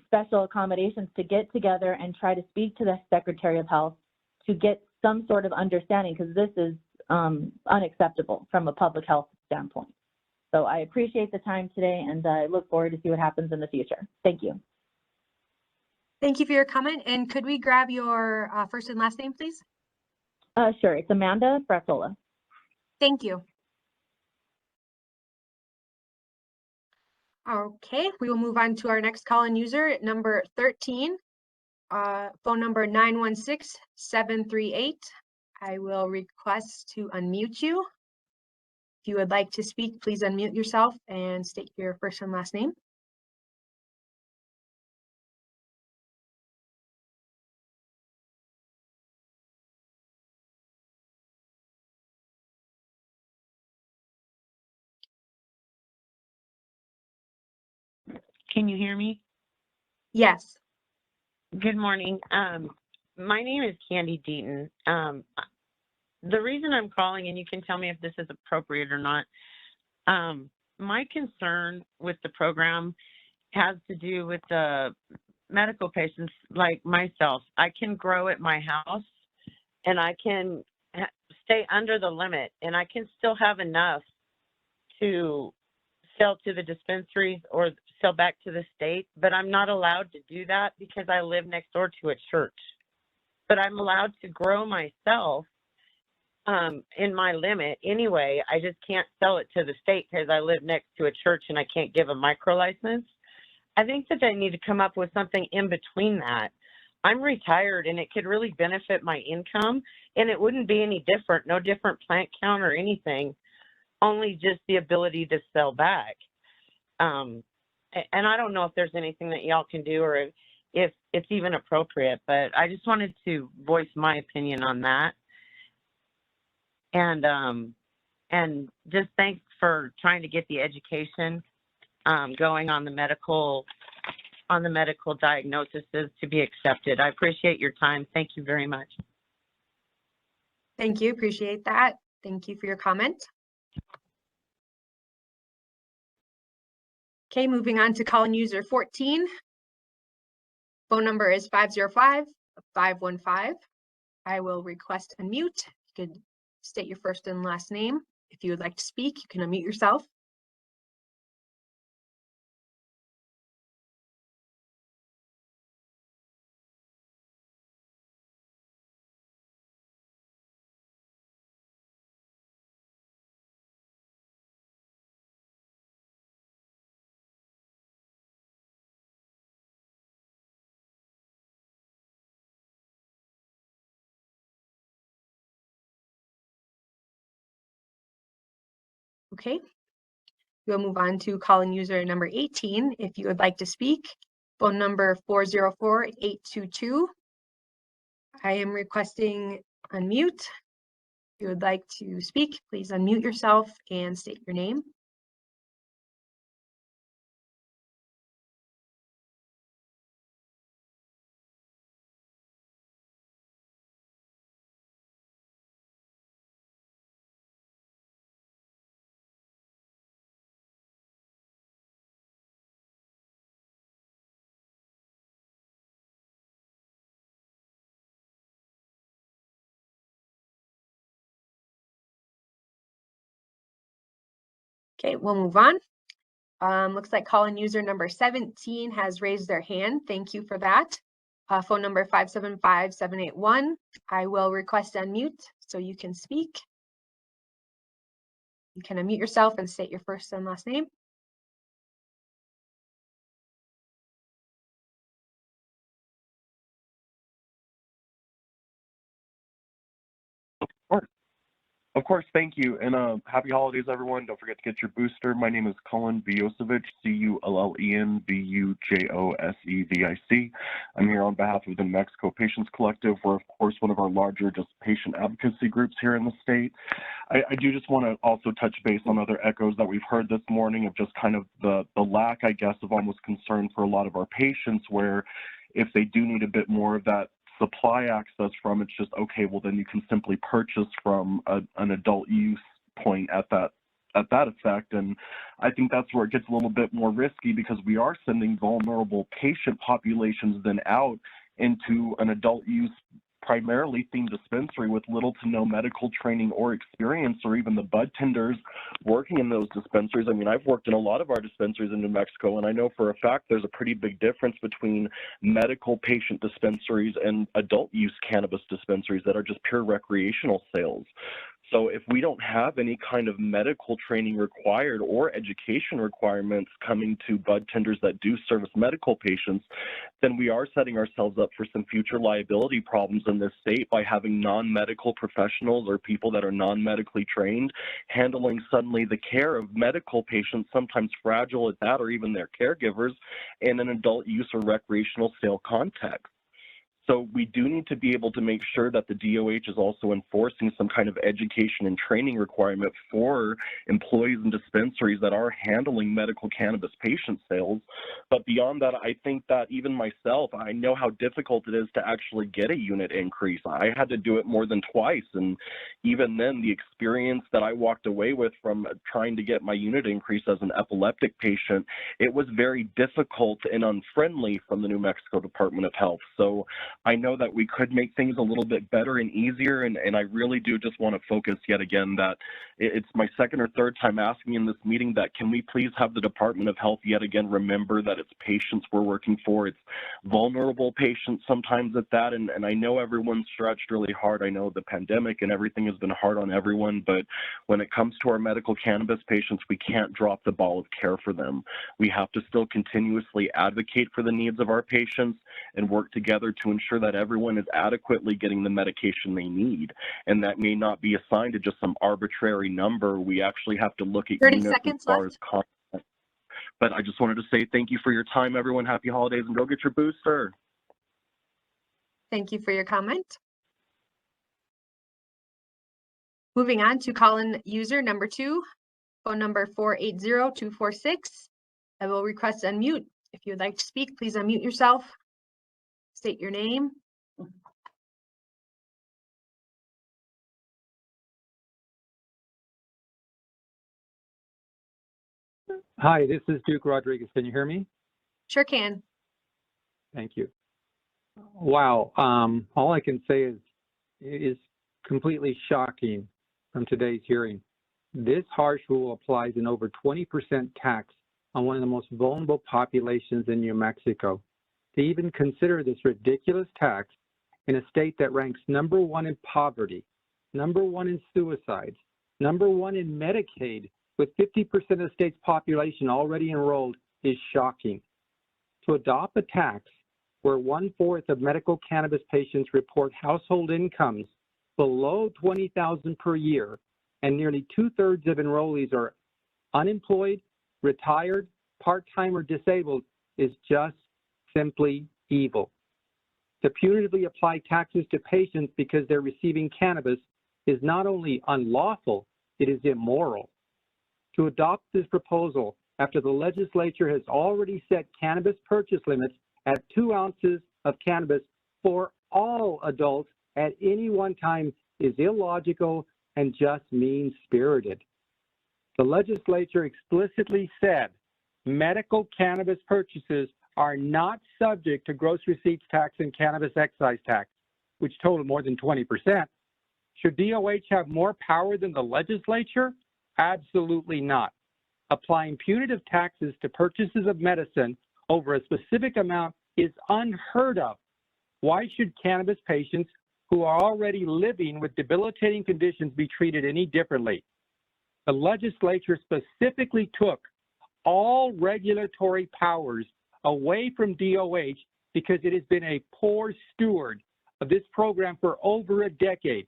special accommodations to get together and try to speak to the Secretary of Health to get some sort of understanding, because this is unacceptable from a public health standpoint. So I appreciate the time today, and I look forward to see what happens in the future. Thank you. Thank you for your comment. And could we grab your first and last name, please? Sure. It's Amanda Fratola. Thank you. Okay, we will move on to our next call-in user at number 13, phone number 916-738. I will request to unmute you. If you would like to speak, please unmute yourself and state your first and last name. Can you hear me? Yes. Good morning. My name is Candy Deaton. The reason I'm calling, and you can tell me if this is appropriate or not, my concern with the program has to do with the medical patients like myself. I can grow at my house and I can stay under the limit, and I can still have enough to sell to the dispensaries or sell back to the state, but I'm not allowed to do that because I live next door to a church. But I'm allowed to grow myself in my limit anyway. I just can't sell it to the state because I live next to a church and I can't give a micro license. I think that they need to come up with something in between that. I'm retired and it could really benefit my income, and it wouldn't be any different, no different plant count or anything, only just the ability to sell back. And I don't know if there's anything that y'all can do or if it's even appropriate, but I just wanted to voice my opinion on that. And just thanks for trying to get the education going on the medical diagnosis to be accepted. I appreciate your time. Thank you very much. Thank you. Appreciate that. Thank you for your comment. Okay, moving on to call-in user 14. Phone number is 505-515. I will request unmute. You could state your first and last name. If you would like to speak, you can unmute yourself. Okay. We'll move on to call-in user number 18. If you would like to speak, phone number 404-822. I am requesting unmute. If you would like to speak, please unmute yourself and state your name. Okay, we'll move on. Looks like call-in user number 17 has raised their hand. Thank you for that. Phone number 575-781. I will request unmute so you can speak. You can unmute yourself and state your first and last name. Of course, thank you, and happy holidays, everyone. Don't forget to get your booster. My name is Cullen Vujosevic, Cullen Vujosevic. I'm here on behalf of the New Mexico Patients Collective. We're, of course, one of our larger just patient advocacy groups here in the state. I do just want to also touch base on other echoes that we've heard this morning of just kind of the lack, I guess, of almost concern for a lot of our patients, where if they do need a bit more of that supply access from, it's just, okay, well, then you can simply purchase from an adult use point at that effect. And I think that's where it gets a little bit more risky, because we are sending vulnerable patient populations then out into an adult use primarily themed dispensary with little to no medical training or experience, or even the bud tenders working in those dispensaries. I mean, I've worked in a lot of our dispensaries in New Mexico, and I know for a fact there's a pretty big difference between medical patient dispensaries and adult use cannabis dispensaries that are just pure recreational sales. So if we don't have any kind of medical training required or education requirements coming to bud tenders that do service medical patients, then we are setting ourselves up for some future liability problems in this state by having non-medical professionals or people that are non-medically trained handling suddenly the care of medical patients, sometimes fragile at that, or even their caregivers, in an adult use or recreational sale context. So we do need to be able to make sure that the DOH is also enforcing some kind of education and training requirement for employees and dispensaries that are handling medical cannabis patient sales. But beyond that, I think that even myself, I know how difficult it is to actually get a unit increase. I had to do it more than twice. And even then, the experience that I walked away with from trying to get my unit increase as an epileptic patient, it was very difficult and unfriendly from the New Mexico Department of Health. So I know that we could make things a little bit better and easier, and I really do just want to focus yet again that it's my second or third time asking in this meeting that can we please have the Department of Health yet again remember that it's patients we're working for, it's vulnerable patients sometimes at that, and I know everyone's stretched really hard. I know the pandemic and everything has been hard on everyone, but when it comes to our medical cannabis patients, we can't drop the ball of care for them. We have to still continuously advocate for the needs of our patients and work together to ensure that everyone is adequately getting the medication they need. And that may not be assigned to just some arbitrary number. We actually have to look at 30 units seconds as far left. as content. But I just wanted to say thank you for your time, everyone. Happy holidays, and go get your booster. Thank you for your comment. Moving on to call-in user number 2, phone number 480-246. I will request unmute. If you would like to speak, please unmute yourself. State your name. Hi, this is Duke Rodriguez. Can you hear me? Sure can. Thank you. Wow. All I can say is completely shocking from today's hearing. This harsh rule applies an over 20% tax on one of the most vulnerable populations in New Mexico. To even consider this ridiculous tax in a state that ranks #1 in poverty, #1 in suicides, #1 in Medicaid, with 50% of the state's population already enrolled, is shocking. To adopt a tax where 1/4 of medical cannabis patients report household incomes below $20,000 per year, and nearly 2/3 of enrollees are unemployed, retired, part-time, or disabled is just simply evil. To punitively apply taxes to patients because they're receiving cannabis is not only unlawful, it is immoral. To adopt this proposal after the legislature has already set cannabis purchase limits at 2 ounces of cannabis for all adults at any one time is illogical and just mean-spirited. The legislature explicitly said medical cannabis purchases are not subject to gross receipts tax and cannabis excise tax, which total more than 20%. Should DOH have more power than the legislature? Absolutely not. Applying punitive taxes to purchases of medicine over a specific amount is unheard of. Why should cannabis patients who are already living with debilitating conditions be treated any differently? The legislature specifically took all regulatory powers away from DOH because it has been a poor steward of this program for over a decade.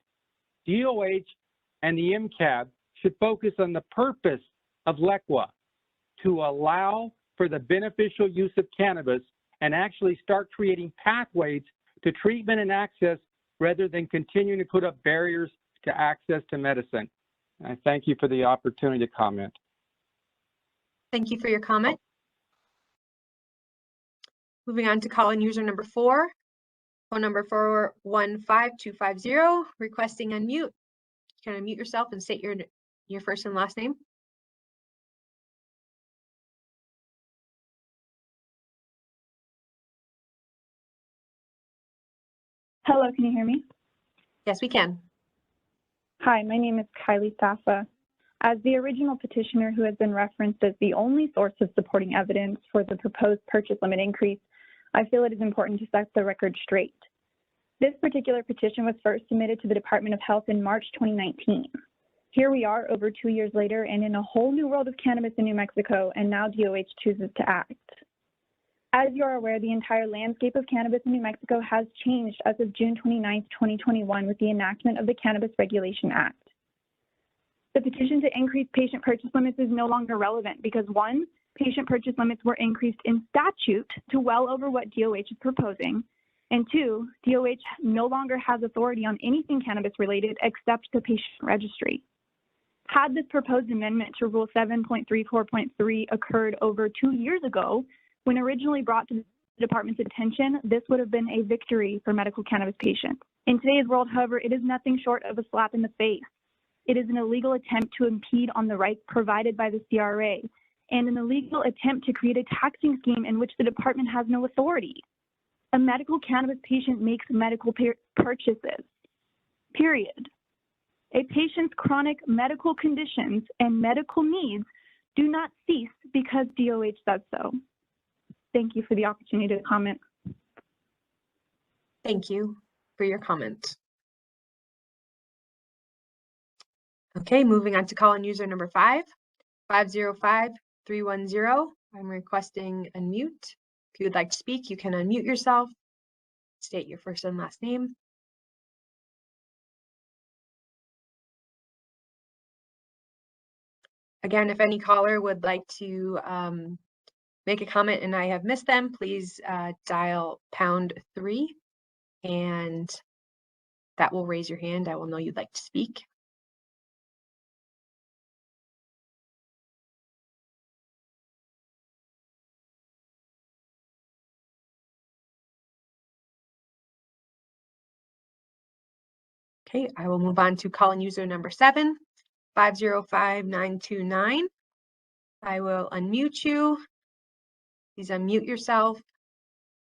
DOH and the MCAB should focus on the purpose of LECWA, to allow for the beneficial use of cannabis and actually start creating pathways to treatment and access rather than continuing to put up barriers to access to medicine. I thank you for the opportunity to comment. Thank you for your comment. Moving on to call-in user number 4, phone number 415250, requesting unmute. You can unmute yourself and state your first and last name. Hello, can you hear me? Yes, we can. Hi, my name is Kylie Safa. As the original petitioner who has been referenced as the only source of supporting evidence for the proposed purchase limit increase, I feel it is important to set the record straight. This particular petition was first submitted to the Department of Health in March 2019. Here we are over 2 years later and in a whole new world of cannabis in New Mexico, and now DOH chooses to act. As you are aware, the entire landscape of cannabis in New Mexico has changed as of June 29, 2021 with the enactment of the Cannabis Regulation Act. The petition to increase patient purchase limits is no longer relevant because 1, patient purchase limits were increased in statute to well over what DOH is proposing, and 2, DOH no longer has authority on anything cannabis related except the patient registry. Had this proposed amendment to Rule 7.34.3 occurred over 2 years ago, when originally brought to the department's attention, this would have been a victory for medical cannabis patients. In today's world, however, it is nothing short of a slap in the face. It is an illegal attempt to impede on the rights provided by the CRA and an illegal attempt to create a taxing scheme in which the department has no authority. A medical cannabis patient makes medical purchases, period. A patient's chronic medical conditions and medical needs do not cease because DOH says so. Thank you for the opportunity to comment. Thank you for your comment. Okay, moving on to call-in user number 5505310. I'm requesting unmute. If you would like to speak, you can unmute yourself, state your first and last name. Again, if any caller would like to make a comment and I have missed them, please dial #3 and that will raise your hand. I will know you'd like to speak. Okay, I will move on to call-in user number 7505929. I will unmute you. Please unmute yourself.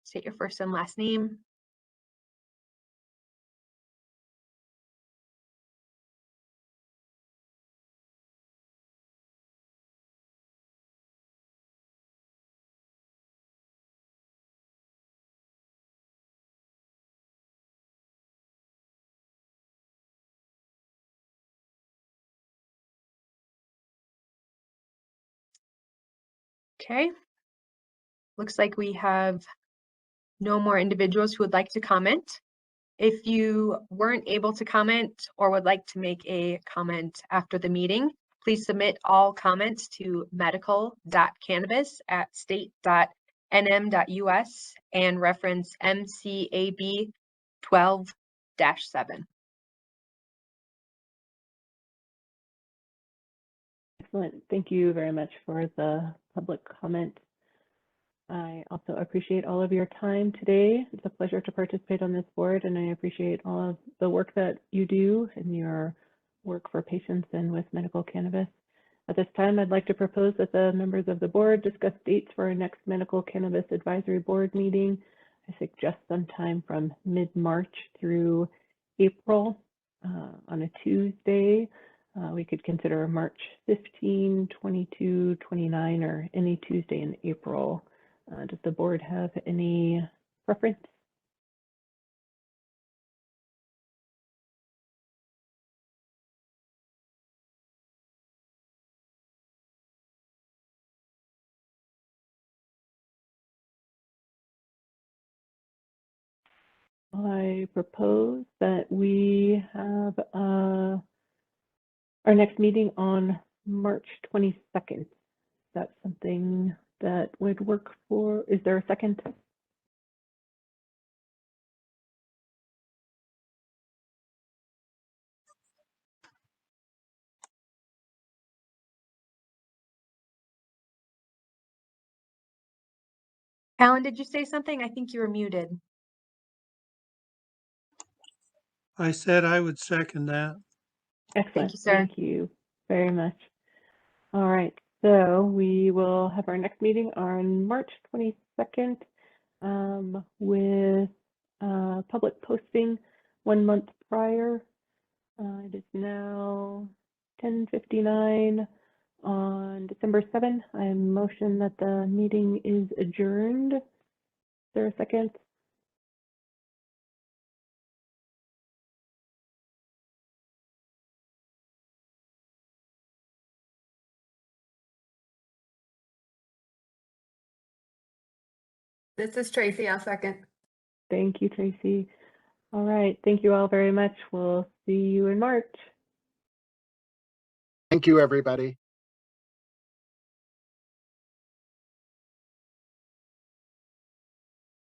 State your first and last name. Okay. Looks like we have no more individuals who would like to comment. If you weren't able to comment or would like to make a comment after the meeting, Please submit all comments to medical.cannabis@state.nm.us and reference MCAB 12-7. Excellent. Thank you very much for the public comment. I also appreciate all of your time today. It's a pleasure to participate on this board, and I appreciate all of the work that you do and your work for patients and with medical cannabis. At this time, I'd like to propose that the members of the board discuss dates for our next Medical Cannabis Advisory Board meeting. I suggest sometime from mid-March through April on a Tuesday. We could consider March 15, 22, 29, or any Tuesday in April. Does the board have any preference? I propose that we have our next meeting on March 22nd. That's something that would work for, is there a second? Alan, did you say something? I think you were muted. I said I would second that. Excellent. Thank you, sir. Thank you very much. All right, so we will have our next meeting on March 22nd with public posting 1 month prior. It is now 10:59 on December 7th. I motion that the meeting is adjourned. Is there a second? This is Tracy. I'll second. Thank you, Tracy. All right, thank you all very much. We'll see you in March. Thank you, everybody.